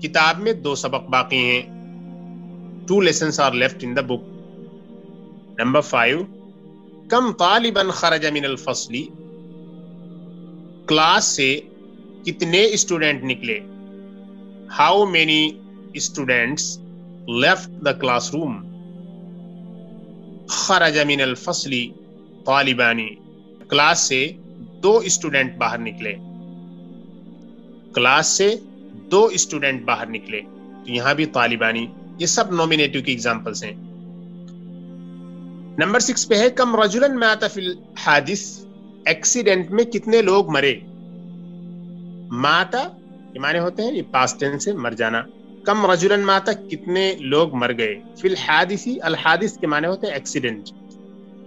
کتاب میں 2 سبق باقی ہیں. 2 lessons are left in the book. Number 5، کم طالباً خرج من الفصل، کلاس سے کتنے اسٹوڈنٹ نکلے؟ How many students left the classroom؟ خرج من الفصل طالبانی، کلاس سے 2 اسٹوڈنٹ باہر نکلے. کلاس سے 2 اسٹوڈنٹ باہر نکلے. تو یہاں بھی طالبانی. یہ سب نومینیٹو کی ایگزامپلس ہیں. نمبر 6 پہ ہے کم رجلن مات فی الحادث، ایکسیڈنٹ میں کتنے لوگ مرے. ماتا یہ معنی ہوتے ہیں، یہ پاسٹ ٹینس سے مر جانا. کم رجلن ماتا کتنے لوگ مر گئے. فی الحادث، الحادث کے معنی ہوتے ہیں ایکسیڈنٹ.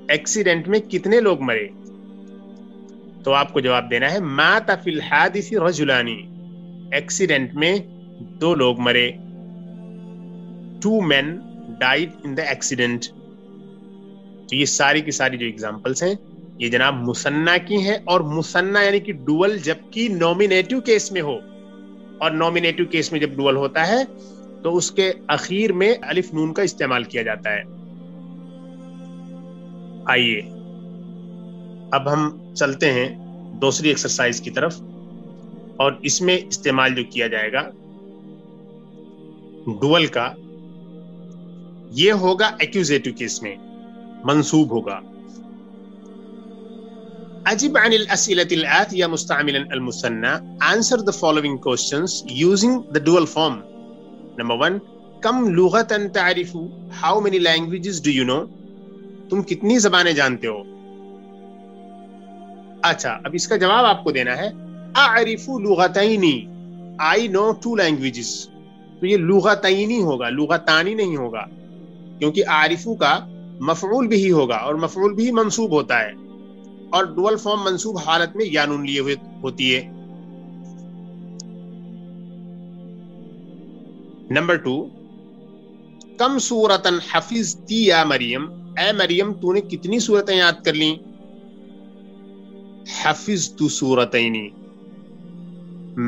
ایکسیڈنٹ میں کتنے لوگ مرے، تو آپ کو جواب دینا ہے مات فی الحادث رجلانی، ایکسیڈنٹ میں 2 لوگ مرے. 2 men died in the accident. تو یہ ساری کی ساری جو ایگزامپلس ہیں یہ جناب مثنیٰ کی ہیں، اور مثنیٰ یعنی کہ ڈوئل جبکہ نومینیٹو کیس میں ہو، اور نومینیٹو کیس میں جب ڈوئل ہوتا ہے تو اس کے اخیر میں الف نون کا استعمال کیا جاتا ہے. آئیے اب ہم چلتے ہیں دوسری ایکسرسائز کی طرف، اور اس میں استعمال جو کیا جائے گا ڈوئل کا، یہ ہوگا ایکوزیٹو کیس میں، منصوب ہوگا. اجب عن الاسئلة الآتية مستعملا المثنى. Answer the following questions using the dual form. Number 1. كم لغة تعرف؟ How many languages do you know? تم کتنی زبانیں جانتے ہو؟ اچھا، اب اس کا جواب آپ کو دینا ہے اعرف لغتین، I know 2 languages. تو یہ لغتین ہوگا، لغتانی نہیں ہوگا، کیونکہ اعرفو کا مفعول بھی ہوگا، اور مفعول بھی منصوب ہوتا ہے، اور ڈوئل فارم منصوب حالت میں یا نون لیے ہوئے ہوتی ہے. نمبر 2. کم سورتن حفظتی یا مریم؟ اے مریم تو نے کتنی سورتیں یاد کر لیں؟ حفظت سورتین،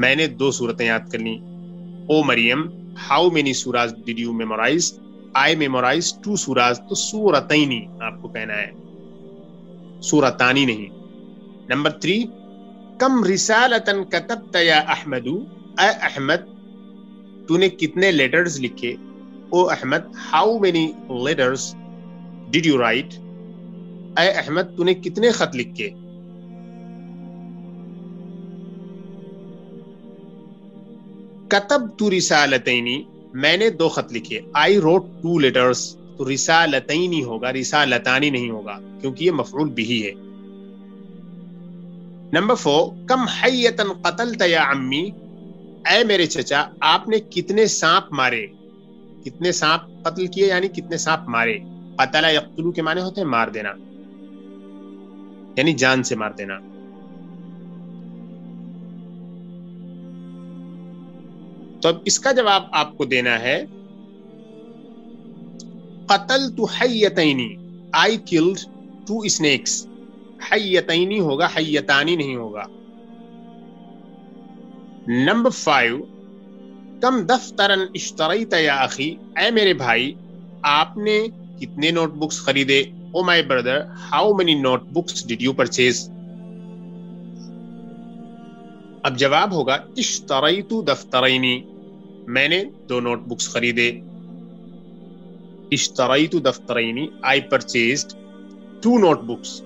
میں نے 2 سورتیں یاد کر لیں. O Maryam how many surahs did you memorize? I memorized 2 surahs. تو سورتینی آپ کو کہنا ہے، سورتانی نہیں. نمبر 3. کم رسالتن کتبت یا احمد؟ اے احمد تو نے کتنے لیٹرز لکھے؟ O Ahmed how many letters did you write? اے احمد تو نے کتنے خط لکھے؟ کتبت رسالتینی، میں نے 2 خط لکھے. I wrote 2 letters. تو رسالتینی ہوگا، رسالتانی نہیں ہوگا، کیونکہ یہ مفعول بھی ہے. نمبر 4. کم حیتن قتلت یا عمی؟ اے میرے چچا آپ نے کتنے سانپ مارے؟ کتنے سانپ قتل کیے یعنی کتنے سانپ مارے. قتل یقتلو کے معنی ہوتے ہیں مار دینا، یعنی جان سے مار دینا. تو اب اس کا جواب آپ کو دینا ہے قتلت حیتینی، I killed 2 snakes. حیتینی ہوگا، حیتانی نہیں ہوگا. نمبر 5. کم دفترن اشتریت یا اخی؟ اے میرے بھائی آپ نے کتنے نوٹ بکس خریدے؟ O my brother how many notebooks did you purchase? اب جواب ہوگا اشتریت دفترینی، میں نے 2 نوٹ بکس خریدے. اشتریت دفترینی I purchased 2 notebooks.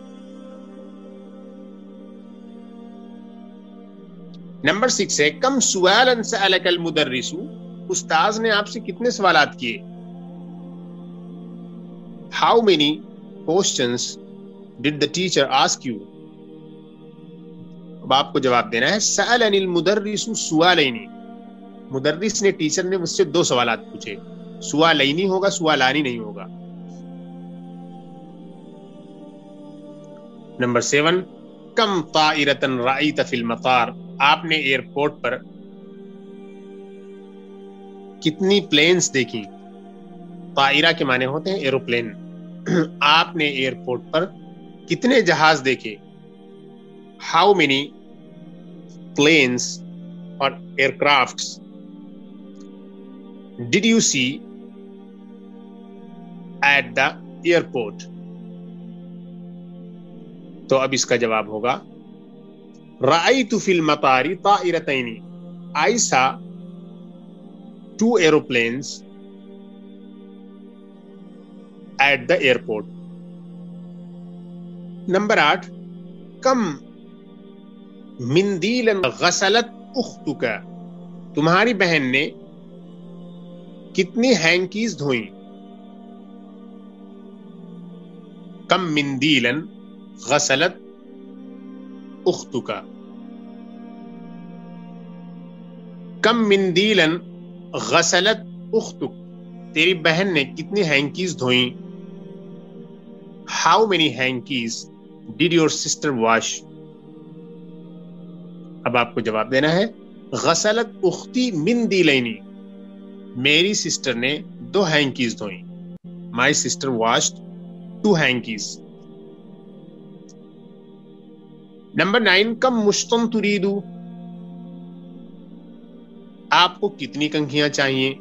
Number 6 ہے کم سؤالا سألک المدرس؟ استاذ نے آپ سے کتنے سوالات کیے؟ How many questions did the teacher ask you? اب آپ کو جواب دینا ہے سألنی المدرس سؤالین، مدرس نے، ٹیچر نے مجھ سے 2 سوالات پوچھے. سؤالینی ہوگا، سؤالانی نہیں ہوگا. نمبر 7. کم طائرتن رأیت فی المطار؟ آپ نے ایئرپورٹ پر کتنی پلینز دیکھی؟ طائرہ کے معنی ہوتے ہیں ایروپلین. آپ نے ایئرپورٹ پر کتنے جہاز دیکھے؟ ہاؤ مینی پلینز اور aircrafts did you see at the airport? تو اب اس کا جواب ہوگا رأیت فی المطار طائرتین، I saw 2 aeroplanes at the airport. Number 8. کم مندیلا غسلت اختک؟ تمہاری بہن نے کتنی ہینکیز دھوئیں؟ کم مندیلن غسلت اختک، کم مندیلن غسلت اختک، تیری بہن نے کتنی ہینکیز دھوئیں؟ How many hankies did your sister wash? اب آپ کو جواب دینا ہے غسلت اختی مندیلینی، میری سسٹر نے 2 ہینکیز دھوئیں. My sister washed 2 hankies. Number 9 کم مشتن تریدو، آپ کو کتنی کنگھیاں چاہیے؟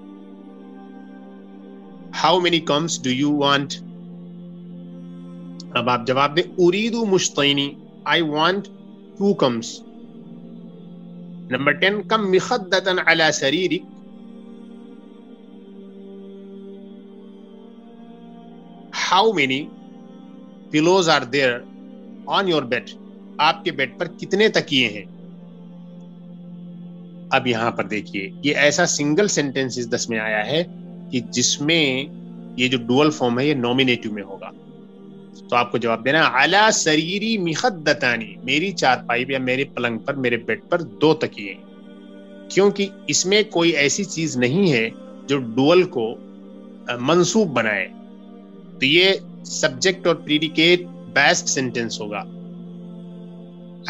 How many combs do you want? اب آپ جواب دیں اریدو مشتینی، آئی وانٹ 2 کمس. نمبر 10 کم مخدتن علی سریرک، how many pillows are there on your bed، آپ کے بیڈ پر کتنے تکیے ہیں؟ اب یہاں پر دیکھیے یہ ایسا سنگل سینٹینس 10 میں آیا ہے کہ جس میں یہ جو ڈوئل فارم ہے یہ نومینیٹو میں ہوگا. تو آپ کو جواب دینا علی سریری مخدتانی، میری چارپائی یا میرے پلنگ پر میرے بیڈ پر 2 تکیے ہیں، کیونکہ اس میں کوئی ایسی چیز نہیں ہے جو ڈوئل کو منصوب بنائے. تو یہ سبجیکٹ اور پریڈیکیٹ بیسڈ سینٹینس ہوگا.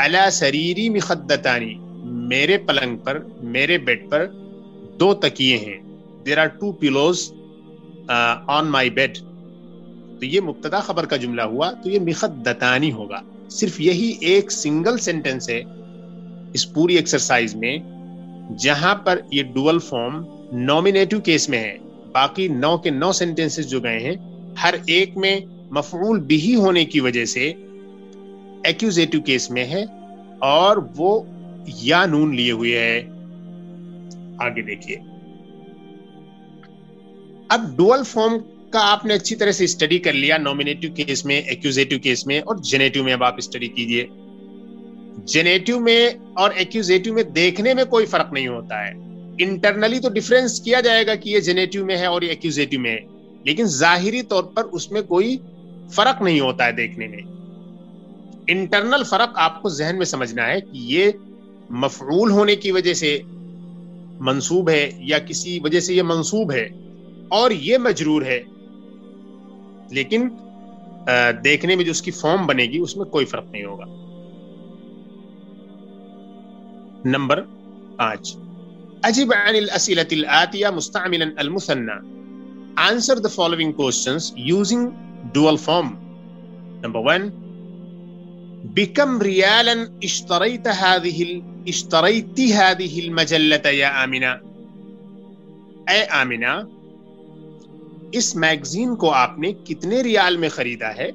علی سریری مخدتانی، میرے پلنگ پر میرے بیڈ پر 2 تکیے ہیں. There are 2 pillows on my bed. تو یہ مبتدا خبر کا جملہ ہوا تو یہ مخدتانی ہوگا. صرف یہی ایک سنگل سینٹینس ہے اس پوری ایکسرسائز میں جہاں پر یہ ڈوئل فارم نومینیٹو کیس میں ہے. باقی 9 کے 9 سینٹینسز جو گئے ہیں ہر ایک میں مفعول بھی ہونے کی وجہ سے ایکوزیٹو کیس میں ہے اور وہ یا نون لیے ہوئے ہے. آگے دیکھیے اب ڈوئل فارم کا آپ نے اچھی طرح سے اسٹڈی کر لیا نومینیٹو کیس میں، ایکوزیٹو کیس میں اور جینیٹو میں. اب آپ اسٹڈی کیجئے. جینیٹو میں اور ایکوزیٹو میں دیکھنے میں کوئی فرق نہیں ہوتا ہے. انٹرنلی تو ڈیفرنس کیا جائے گا کہ یہ جینیٹو میں ہے اور یہ ایکوزیٹو میں ہے، لیکن ظاہری طور پر اس میں کوئی فرق نہیں ہوتا ہے دیکھنے میں. انٹرنل فرق آپ کو ذہن میں سمجھنا ہے کہ یہ مفعول ہونے کی وجہ سے منصوب ہے یا کسی وجہ سے یہ منصوب ہے اور یہ مجرور ہے، لیکن دیکھنے میں جو اس کی فارم بنے گی اس میں کوئی فرق نہیں ہوگا. نمبر 5 اجب عن الاسئلة الآتية مستعملا المثنى. Answer the following questions using dual form. Number 1 بكم ريالا اشتريت هذه المجلة يا آمنة؟ اے آمنہ اس میگزین کو آپ نے کتنے ریال میں خریدا ہے؟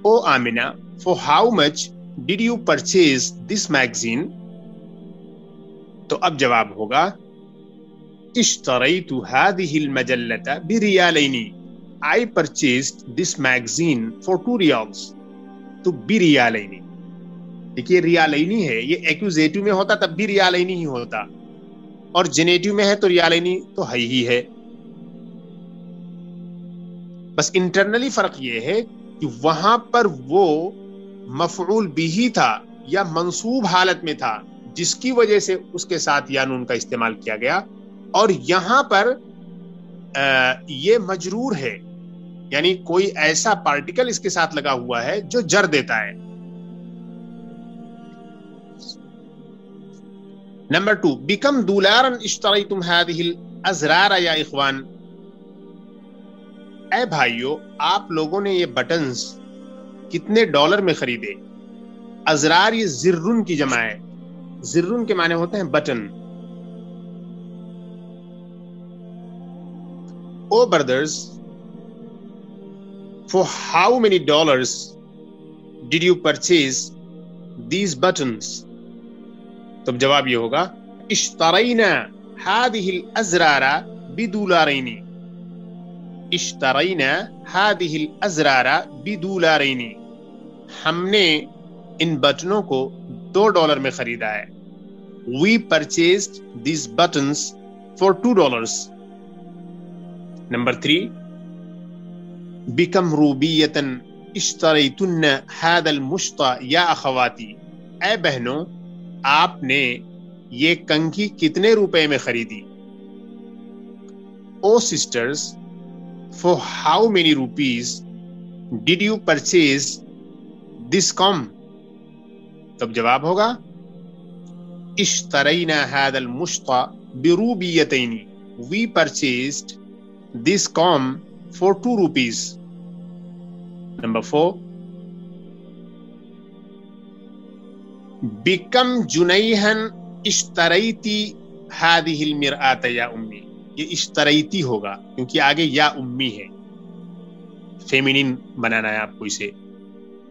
او Amna for how much did you purchase this magazine؟ تو اب جواب ہوگا اشتریت هذه المجلة بريالين. I purchased this magazine for 2 riyals. تو بریالین، دیکھیے ریالینی ہے، یہ ایکوزیٹو میں ہوتا تب بھی ریالینی ہی ہوتا اور جینیٹو میں ہے تو ریالینی تو ہے ہی ہے. بس انٹرنلی فرق یہ ہے کہ وہاں پر وہ مفعول بھی تھا یا منصوب حالت میں تھا جس کی وجہ سے اس کے ساتھ یا نون کا استعمال کیا گیا، اور یہاں پر یہ مجرور ہے، یعنی کوئی ایسا پارٹیکل اس کے ساتھ لگا ہوا ہے جو جر دیتا ہے. نمبر 2 بکم دولارا اشتریتم هذه الازرار یا اخوان. اے بھائیو آپ لوگوں نے یہ بٹنز کتنے ڈالر میں خریدے؟ ازرار یہ زرن کی جمع ہے، زرن کے معنی ہوتے ہیں button. O brothers for how many dollars did you purchase these buttons؟ تو جواب یہ ہوگا اشترینا هذه الازرار بدولارین. اشترینا هذه الازرار بدولارین، ہم نے ان بٹنوں کو $2 میں خریدا ہے. We purchased these buttons for $2. Number 3, بكم روبية اشتريتن هذا المشط یا اخواتی، اے بہنوں آپ نے یہ کنگھی کتنے روپے میں خریدی؟ او sisters, for how many rupees did you purchase this comb? تب جواب ہوگا اشترینا هذا المشط بروبیتین، we purchased this comb for 2 rupees. Number 4, بکم جنیہن اشتریتی هذه المرآة یا امی، یہ اشتریتی ہوگا کیونکہ آگے یا امی ہے، فیمینین بنانا ہے آپ کو اسے،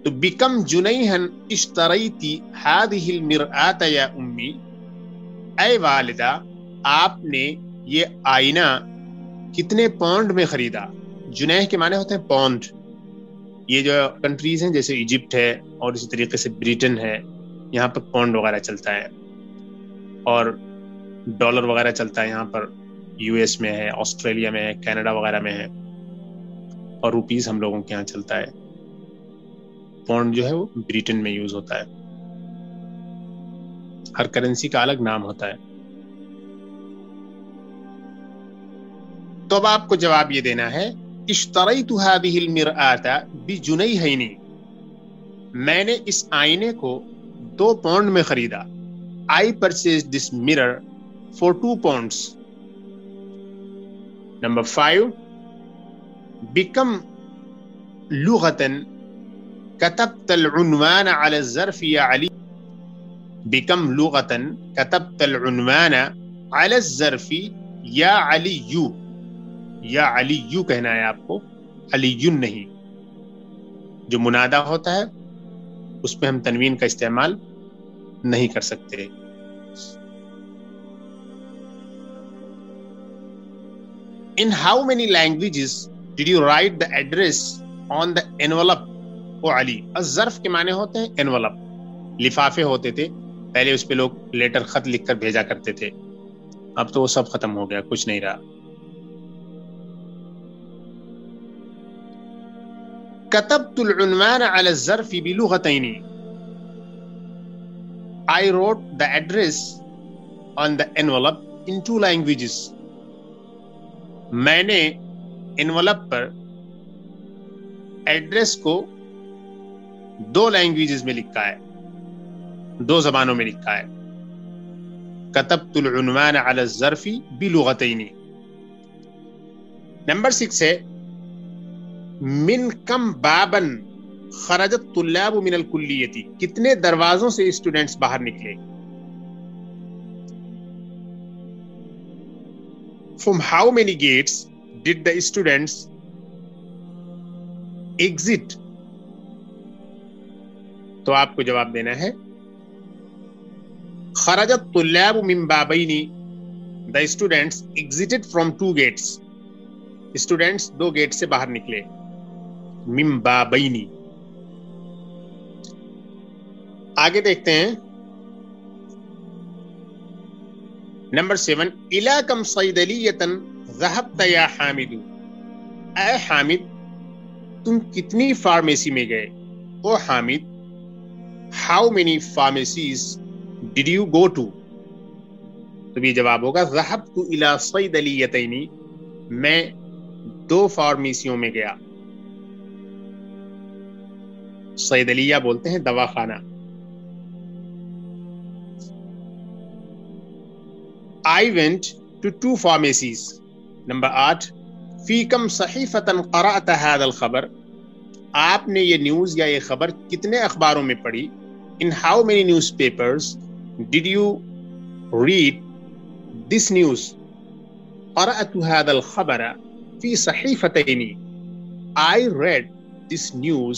تو بکم جنیہن اشتریتی هذه المرآة یا امی، اے والدہ آپ نے یہ آئینہ کتنے پاؤنڈ میں خریدا؟ جنیح کے معنی ہوتے ہیں پاؤنڈ، یہ جو کنٹریز ہیں جیسے ایجپٹ ہے اور اسی طریقے سے بریٹن ہے، یہاں پر پاؤنڈ وغیرہ چلتا ہے، اور ڈالر وغیرہ چلتا ہے یہاں پر، یو ایس میں ہے، آسٹریلیا میں ہے، کینیڈا وغیرہ میں ہے، اور روپیز ہم لوگوں کے یہاں چلتا ہے، پاؤنڈ جو ہے وہ بریٹن میں یوز ہوتا ہے، ہر کرنسی کا الگ نام ہوتا ہے۔ تو اب آپ کو جواب یہ دینا ہے اشتریت هذه المرآة بجنیہین، میں نے اس آئینے کو 2 پاؤنڈ میں خریدا، I purchased this mirror for 2 pounds. Number 5, بکم لغة كتبت العنوان على الظرف یا علی، بکم لغة كتبت العنوان على الظرف یا علی، یا علی یو کہنا ہے آپ کو، علی نہیں، جو منادا ہوتا ہے اس پہ ہم تنوین کا استعمال نہیں کر سکتے۔ In how many languages did you write the address on the envelope? او علی، الظرف کے معنی ہوتے ہیں envelope، لفافے ہوتے تھے پہلے، اس پہ لوگ لیٹر خط لکھ کر بھیجا کرتے تھے، اب تو وہ سب ختم ہو گیا، کچھ نہیں رہا۔ كتبت العنوان على الظرف بلغتين، I wrote the address on the envelope in 2 languages، میں نے envelope پر ایڈریس کو 2 لینگویجز میں لکھا ہے، 2 زبانوں میں لکھا ہے۔ كتبت العنوان على الظرف بلغتين۔ نمبر 6 ہے من کم بابن خرجت طلاب من الکلیتی، کتنے دروازوں سے اسٹوڈنٹس باہر نکلے؟ From how many gates did the students exit؟ تو آپ کو جواب دینا ہے خرجت طلاب من بابین، the students exited from 2 gates، students 2 gate سے باہر نکلے، من بابینی۔ آگے دیکھتے ہیں نمبر 7، الی کم صیدلیۃ ذهبت یا حامد، اے حامد تم کتنی فارمیسی میں گئے؟ O Hamid how many pharmacies did you go to? تو یہ جواب ہوگا ذهبت الی صیدلیتین، میں 2 فارمیسیوں میں گیا، صیدلیہ بولتے ہیں دواخانہ۔ I went to 2 pharmacies۔ Number 8، فی کم صحیفۃ قرأت هذا الخبر، آپ نے یہ نیوز یا یہ خبر کتنے اخباروں میں پڑھی؟ In how many newspapers did you read this news؟ قرأت هذا الخبر فی صحیفتین، I read this news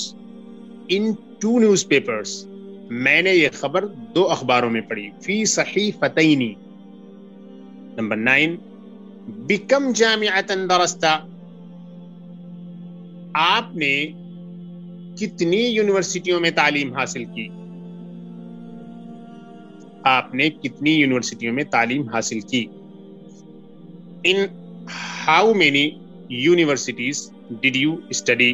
in 2 newspapers، میں نے یہ خبر 2 اخباروں میں پڑھی، فی صحیفتین۔ نمبر 9، بکم جامعۃ درست، آپ نے کتنی یونیورسٹیوں میں تعلیم حاصل کی؟ آپ نے کتنی یونیورسٹیوں میں تعلیم حاصل کی؟ in how many universities did you study?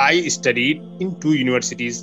I studied in 2 universities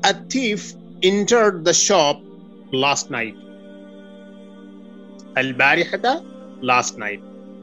A thief entered the shop last night. al-barihata last night,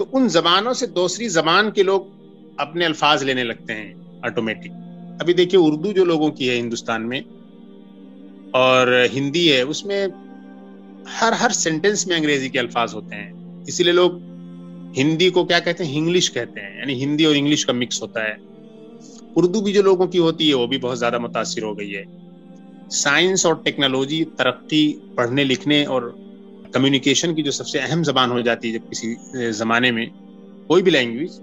تو ان زبانوں سے دوسری زبان کے لوگ اپنے الفاظ لینے لگتے ہیں آٹومیٹک. ابھی دیکھیے اردو جو لوگوں کی ہے ہندوستان میں اور ہندی ہے، اس میں ہر سینٹنس میں انگریزی کے الفاظ ہوتے ہیں. اسی لیے لوگ ہندی کو کیا کہتے ہیں، انگلش کہتے ہیں، یعنی ہندی اور انگلش کا مکس ہوتا ہے. اردو بھی جو لوگوں کی ہوتی ہے وہ بھی بہت زیادہ متاثر ہو گئی ہے. سائنس اور ٹیکنالوجی ترقی، پڑھنے لکھنے اور کمیونیکیشن کی جو سب سے اہم زبان ہو جاتی ہے جب کسی زمانے میں کوئی بھی لینگویج،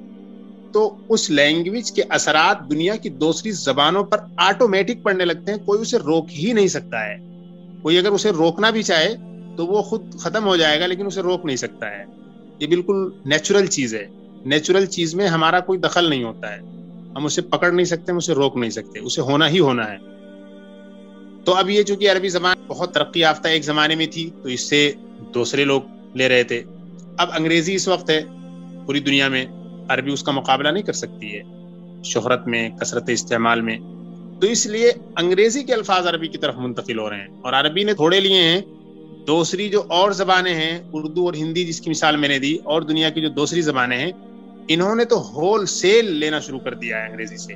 تو اس لینگویج کے اثرات دنیا کی دوسری زبانوں پر آٹومیٹک پڑنے لگتے ہیں. کوئی اسے روک ہی نہیں سکتا ہے. کوئی اگر اسے روکنا بھی چاہے تو وہ خود ختم ہو جائے گا، لیکن اسے روک نہیں سکتا ہے. یہ بالکل نیچرل چیز ہے. نیچرل چیز میں ہمارا کوئی دخل نہیں ہوتا ہے. ہم اسے پکڑ نہیں سکتے، ہم اسے روک نہیں سکتے، اسے ہونا ہی ہونا ہے. تو اب یہ چونکہ عربی زبان بہت ترقی یافتہ ایک زمانے میں تھی تو اس سے دوسرے لوگ لے رہے تھے. اب انگریزی اس وقت ہے پوری دنیا میں، عربی اس کا مقابلہ نہیں کر سکتی ہے شہرت میں، کثرت استعمال میں. تو اس لیے انگریزی کے الفاظ عربی کی طرف منتقل ہو رہے ہیں، اور عربی نے تھوڑے لیے ہیں. دوسری جو اور زبانیں ہیں، اردو اور ہندی جس کی مثال میں نے دی، اور دنیا کی جو دوسری زبانیں ہیں، انہوں نے تو ہول سیل لینا شروع کر دیا ہے انگریزی سے.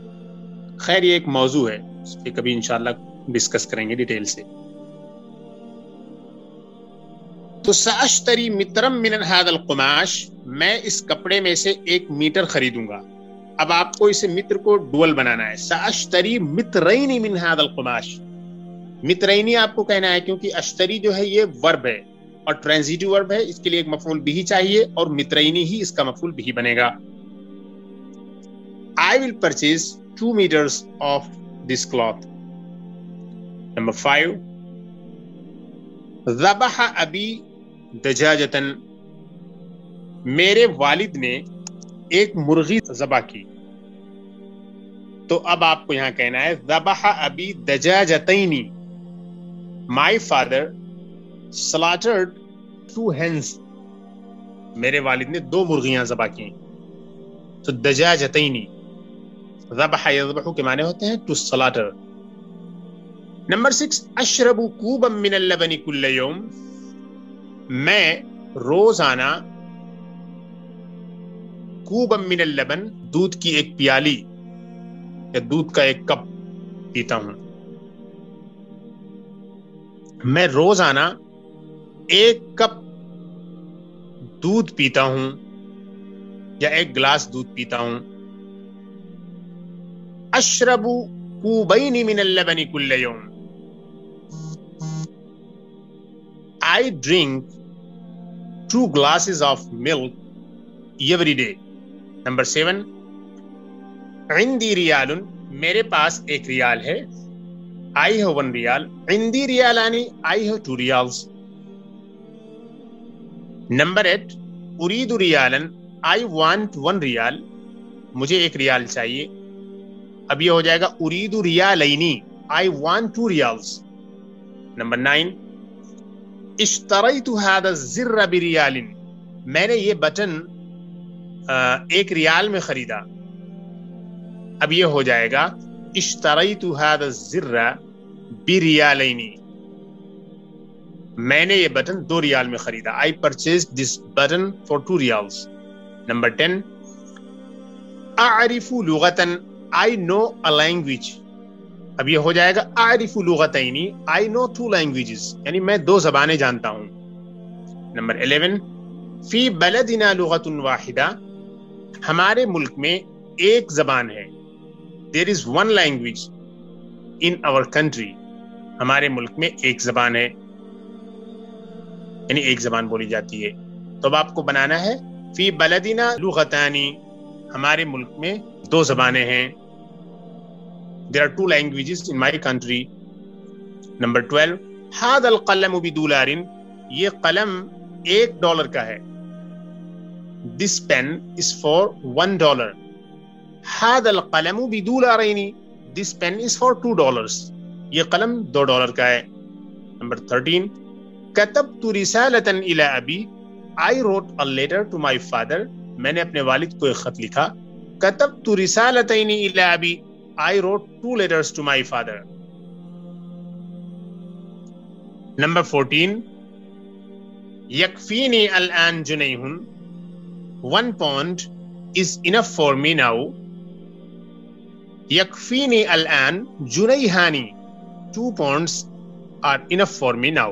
خیر یہ ایک موضوع ہے، اس پہ کبھی انشاءاللہ ڈسکس کریں گے ڈیٹیل سے. تو ساشتری مترم من هذا القماش، میں اس کپڑے میں سے 1 میٹر خریدوں گا. اب آپ کو اسے متر کو ڈول بنانا ہے. ساشتری مترین من هذا القماش، مترینی آپ کو کہنا ہے کیونکہ اشتری جو ہے یہ ورب ہے اور ٹرانزیٹو ورب ہے، اس کے لیے ایک مفعول بھی چاہیے اور مترینی ہی اس کا مفعول بھی بنے گا. I will purchase 2 meters of this cloth. Number 5. ذبح ابی دجاجتن، میرے والد نے ایک مرغی ذبح کی. تو اب آپ کو یہاں کہنا ہے ذبح ابی دجاجتینی، my father slaughtered 2 hens، میرے والد نے 2 مرغیاں ذبح کی. تو دجاجتینی، ذبح یذبح کے معنی ہوتے ہیں to slaughter. نمبر 6. اشرب کوبا من اللبن کل یوم، میں روزانہ کوبا من اللبن، دودھ کی ایک پیالی یا دودھ کا ایک کپ پیتا ہوں. میں روزانہ 1 کپ دودھ پیتا ہوں یا 1 گلاس دودھ پیتا ہوں. اشرب کوبین من اللبن کل یوم، I drink 2 glasses of milk every day. Number 7. عندي ریال، میرے پاس 1 ریال ہے. I have 1 ریال. عندي ریالانی، I have 2 ریالز. Number 8. أريد ریالا، I want 1 ریال، مجھے 1 ریال چاہیے. اب یہ ہو جائے گا أريد ریالینی، I want 2 ریالز. Number 9. اشتریت هذا الزر بریال، میں نے یہ بٹن 1 ریال میں خریدا. اب یہ ہو جائے گا اشتریت هذا الزر بریالین، میں نے یہ بٹن 2 ریال میں خریدا. I purchased this button for 2 ریالز. Number 10. اعرف لغتن، I know a language. اب یہ ہو جائے گا اعرف لغتینی، I know 2 languages، یعنی میں 2 زبانیں جانتا ہوں. نمبر 11. فی بلدنا لغت واحدہ، ہمارے ملک میں 1 زبان ہے. There is 1 language in our country، ہمارے ملک میں 1 زبان ہے، یعنی 1 زبان بولی جاتی ہے. تو اب آپ کو بنانا ہے فی بلدنا لغتانی، ہمارے ملک میں 2 زبانیں ہیں. There are 2 languages in my country. Number 12. هذا القلم بدولار، یہ قلم $1 کا ہے. This pen is for $1. هذا القلم بدولارين، this pen is for $2. یہ قلم $2 کا ہے. Number 13. كتبت رسالة إلى أبي، I wrote a letter to my father، میں نے اپنے والد کو ایک خط لکھا. كتبت رسالتين إلى أبي، I wrote 2 letters to my father. Number 14. یکفینی الآن جنیہ، 1 pound is enough for me now. yakfini al-an junayhani. 2 pounds are enough for me now.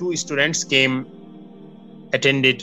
2 students came, attended.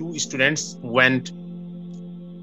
2 students went.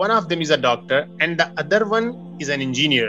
one of them is a doctor and the other one is an engineer.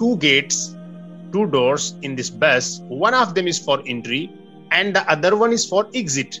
2 gates, 2 doors in this bus. One of them is for entry and the other one is for exit.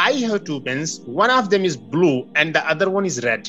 I have 2 pens, one of them is blue and the other one is red.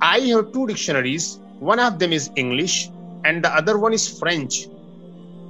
I have 2 dictionaries, one of them is English and the other one is French.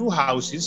2 houses.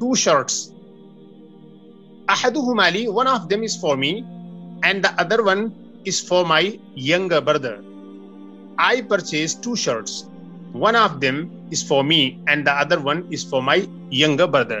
2 shirts. Ahaduhuma li, one of them is for me and the other one is for my younger brother. I purchased 2 shirts. One of them is for me and the other one is for my younger brother.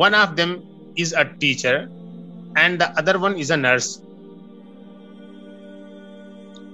one of them is a teacher and the other one is a nurse.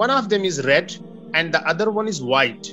one of them is red and the other one is white.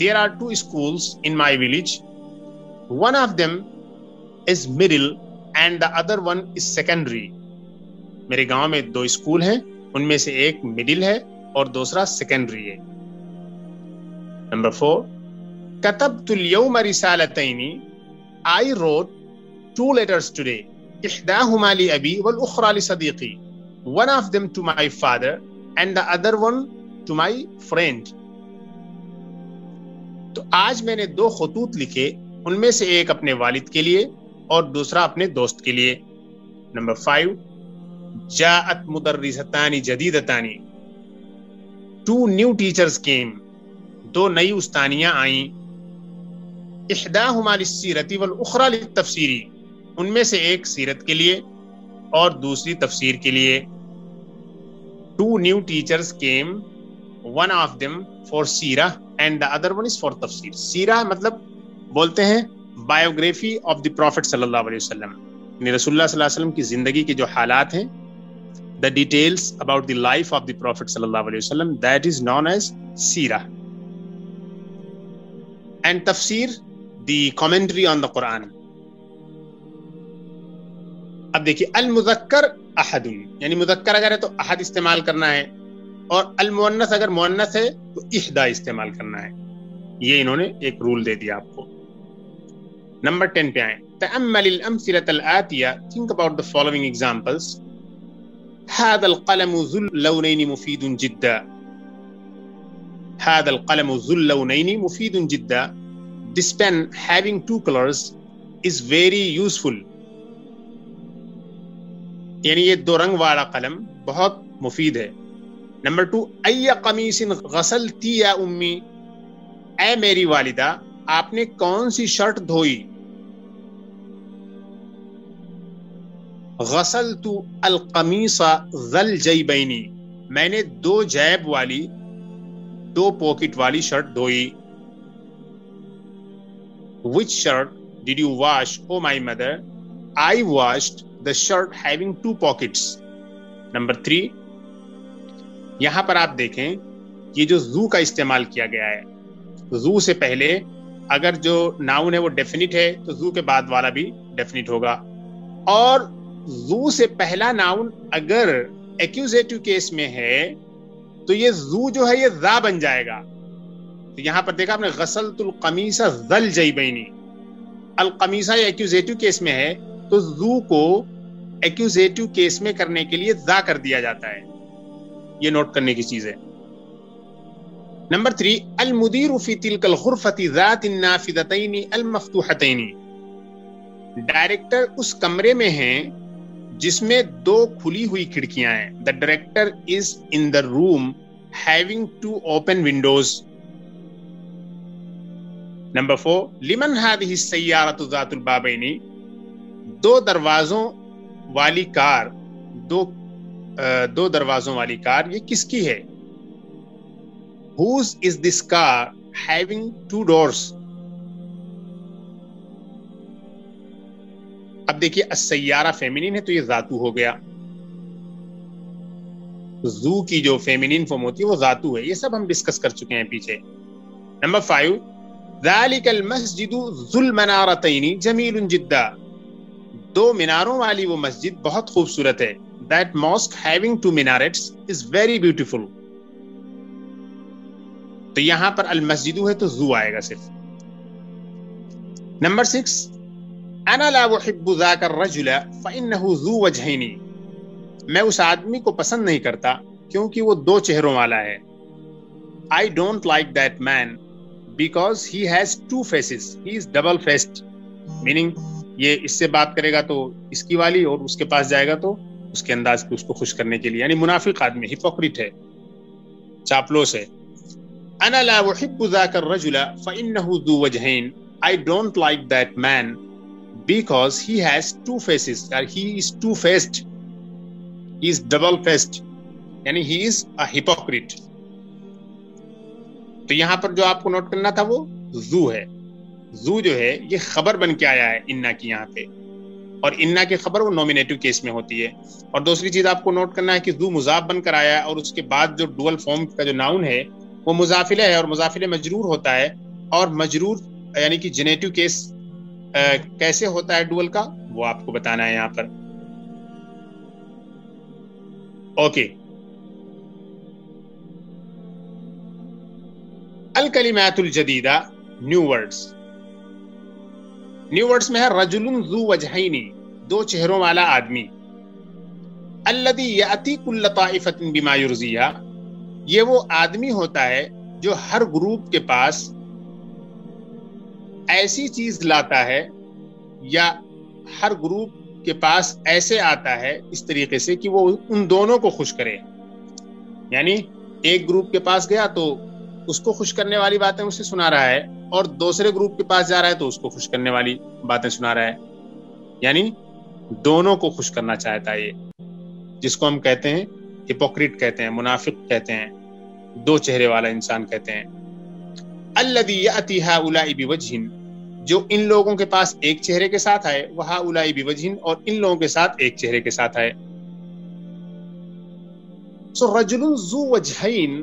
there are 2 schools in my village. One of them is middle and the other one is secondary. میرے گاؤں میں 2 اسکول ہیں, ان میں سے ایک مڈل ہے اور دوسرا سیکنڈری ہے. نمبر 4, كتبت اليوم رسالتين. I wrote 2 letters today. إحداهما لأبي والأخرى لصديقي. One of them to my father and the other one to my friend. تو آج میں نے 2 خطوط لکھے, ان میں سے ایک اپنے والد کے لیے اور دوسرا اپنے دوست کے لیے. نمبر 5, جاءت مدرستان جدیدتان. 2 new teachers came. 2 نئی استانیاں آئیں. احداہما للسیرۃ والاخری للتفسیر. ان میں سے ایک سیرت کے لیے اور دوسری تفسیر کے لیے. 2 new teachers came. One of them for سیرہ and the other one is for تفسیر. سیرہ مطلب بولتے ہیں بایوگرافی آف دی پروفٹ صلی اللہ علیہ وسلم, یعنی رسول اللہ صلی اللہ علیہ وسلم کی زندگی کے جو حالات ہیں, the details about the life of the prophet صلی اللہ علیہ وسلم, that is known as سیرہ. And تفسیر, the commentary on the Quran. اب دیکھیے, المذکر احد, یعنی مذکر اگر ہے تو احد استعمال کرنا ہے, اور المؤنث اگر مؤنث ہے تو احدا استعمال کرنا ہے. یہ انہوں نے ایک رول دے دیا آپ کو. نمبر 10 پہ آئیں. تأمل الامثلة الآتية. Think about the following examples. هذا القلم ذو اللونين مفيد جدا. هذا القلم ذو اللونين مفيد جدا. This pen having 2 colors is very useful. یعنی یہ 2 رنگ والا قلم بہت مفید ہے. نمبر 2, ای قمیص غسلتی یا امی. اے میری والدہ, آپ نے کون سی شرٹ دھوئی. غسلت القمیص ذا الجیبین. میں نے 2 جیب والی 2 پاکٹ والی shirt دھوئی. Which shirt did you wash, oh my mother? I washed the shirt having 2 pockets. Number 3, یہاں پر آپ دیکھیں یہ جو زو کا استعمال کیا گیا ہے, زو سے پہلے اگر جو ناؤن ہے وہ ڈیفینٹ ہے تو زو کے بعد والا بھی ڈیفینٹ ہوگا, اور زو سے پہلا ناؤن اگر ایکوزیٹو کیس میں ہے تو یہ زو جو ہے یہ ذا بن جائے گا. تو یہاں پر دیکھا آپ نے, غسلت القمیص ذا الجیبین. القمیصہ یہ ایکوزیٹو کیس میں ہے تو زو کو ایکوزیٹو کیس میں کرنے کے لیے ذا کر دیا جاتا ہے. یہ نوٹ کرنے کی چیز ہے. نمبر 3, المدیر فی تلک الغرفۃ ذات النافذتین المفتوحتین. ڈائریکٹر اس کمرے میں ہیں جس میں 2 کھلی ہوئی کھڑکیاں ہیں. The director is in the room having 2 open windows. Number 4, لمن هذه السیارۃ ذات البابین. 2 دروازوں والی کار, 2 دروازوں والی کار یہ کس کی ہے. Whose is this car having 2 doors. اب دیکھیے, السیارہ فیمینین ہے تو یہ ذاتو ہو گیا. زو کی جو فیمینین فارم ہوتی ہے وہ ذاتو ہے. یہ سب ہم ڈسکس کر چکے ہیں پیچھے. نمبر 5, ذالک المسجد ذو المنارتین جمیل جدا. 2 میناروں والی وہ مسجد بہت خوبصورت ہے. That mosque having 2 minarets is very beautiful. تو یہاں پر المسجد ہے تو زو آئے گا صرف. نمبر 6, انا لا احب ذاک الرجل فانه ذو وجهین. میں اس آدمی کو پسند نہیں کرتا کیونکہ وہ 2 چہروں والا ہے. I don't like that man because he has 2 faces. He is double faced. Meaning یہ اس سے بات کرے گا تو اس کی والی, اور اس کے پاس جائے گا تو اس کے انداز پہ اس کو خوش کرنے کے لیے, یعنی منافق آدمی, ہپوکریٹ ہے, چاپلوس ہے. انا لا احب ذاک الرجل فانه ذو وجهین. I don't like that man because he has 2 faces, or he is two-faced. He is double-faced. یعنی he is a hypocrite. تو یہاں پر جو آپ کو نوٹ کرنا تھا وہ زو ہے. زو جو ہے یہ خبر بن کے آیا ہے انا کی یہاں پہ, اور انا کی خبر وہ نومینیٹو کیس میں ہوتی ہے. اور دوسری چیز آپ کو نوٹ کرنا ہے کہ زو مضاف بن کر آیا ہے, اور اس کے بعد جو ڈوئل فارم کا جو ناؤن ہے وہ مضافلہ ہے, اور مضافلہ مجرور ہوتا ہے اور مجرور یعنی کہ جنیٹو کیس کیسے ہوتا ہے ڈوئل کا وہ آپ کو بتانا ہے یہاں پر. اوکے. الکلمات الجدیدہ نیو ورڈز. نیو ورڈز میں ہے رجل ذو وجہین، دو چہروں والا آدمی. الذی یاتی کل طائفۃ بما یرضیہا، یہ وہ آدمی ہوتا ہے جو ہر گروپ کے پاس ایسی چیز لاتا ہے یا ہر گروپ کے پاس ایسے آتا ہے اس طریقے سے کہ وہ ان دونوں کو خوش کرے. یعنی ایک گروپ کے پاس گیا تو اس کو خوش کرنے والی باتیں اسے سنا رہا ہے، اور دوسرے گروپ کے پاس جا رہا ہے تو اس کو خوش کرنے والی باتیں سنا رہا ہے. یعنی دونوں کو خوش کرنا چاہتا ہے یہ، جس کو ہم کہتے ہیں ہپوکریٹ کہتے ہیں، منافق کہتے ہیں، دو چہرے والا انسان کہتے ہیں. الذی یاتی ہؤلاء بوجہ، جو ان لوگوں کے پاس ایک چہرے کے ساتھ آئے، وہؤلاء بوجہ، اور ان لوگوں کے ساتھ ایک چہرے کے ساتھ آئے. So رجل ذو وجہین،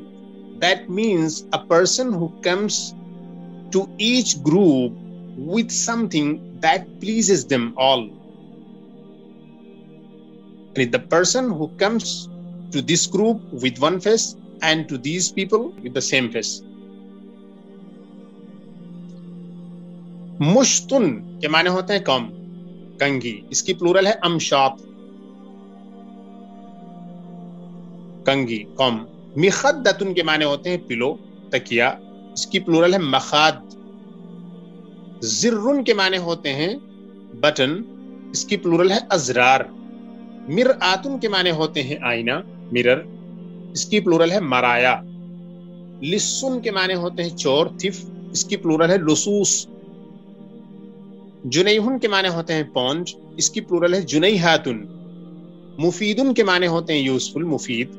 that means a person who comes to each group with something that pleases them all. And the person who comes to this group with one face and to these people with the same face. مشتن کے معنی ہوتے ہیں کم، کنگھی. اس کی پلورل ہے امشاط، کنگھی، کم. مخدتن کے معنی ہوتے ہیں پلو، تکیا. اس کی پلورل ہے مخاد. زرن کے معنی ہوتے ہیں بٹن. اس کی پلورل ہے ازرار. مرآتن کے معنی ہوتے ہیں آئینہ، مرر. اس کی پلورل ہے مرایا. لسن کے معنی ہوتے ہیں چور، تھف. اس کی پلورل ہے لصوص. جنیہن کے معنی ہوتے ہیں پونج. اس کی پلورل ہے جنیہاتن. مفیدن کے معنی ہوتے ہیں یوزفل، مفید.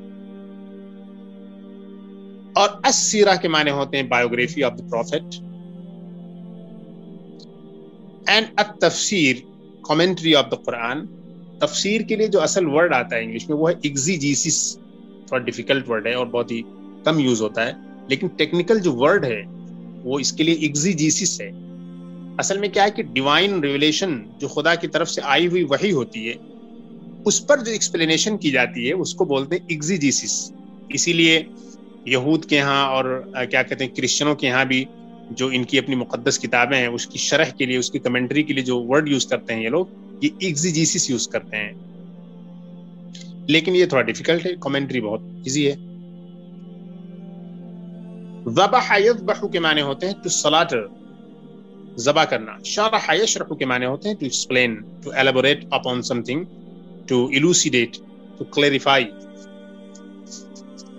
اور السیرہ کے معنی ہوتے ہیں biography of the prophet. And التفسیر، کامنٹری آف دا قرآن. تفسیر کے لیے جو اصل ورڈ آتا ہے انگلش میں وہ ہے ایگزیجیسس. تھوڑا ڈیفیکلٹ ورڈ ہے اور بہت ہی کم یوز ہوتا ہے، لیکن ٹیکنیکل جو ورڈ ہے وہ اس کے لیے ایگزیجیسس ہے. اصل میں کیا ہے کہ ڈیوائن ریویلیشن جو خدا کی طرف سے آئی ہوئی وحی ہوتی ہے، اس پر جو ایکسپلینیشن کی جاتی ہے اس کو بولتے ہیں ایگزیجیسس. اسی لیے یہود کے ہاں اور کیا کہتے ہیں کرسچنوں کے ہاں بھی جو ان کی اپنی مقدس کتابیں ہیں اس کی شرح کے لیے، اس کی کمنٹری کے لیے جو ورڈ یوز کرتے ہیں یہ لوگ، یہ ایگزیجیسس یوز کرتے ہیں. لیکن یہ تھوڑا ڈیفیکلٹ ہے، کمنٹری بہت ایزی ہے. ذبح یذبح کے معنی ہوتے ہیں ٹو سلاٹر، ذبح کرنا. شرح یشرح کے معنی ہوتے ہیں to explain, to elaborate upon something, to elucidate, to clarify.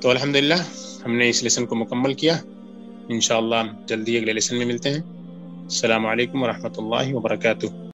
تو الحمدللہ ہم نے اس لیسن کو مکمل کیا. انشاءاللہ جلدی اگلے لیسن میں ملتے ہیں. السلام علیکم ورحمۃ اللہ وبرکاتہ.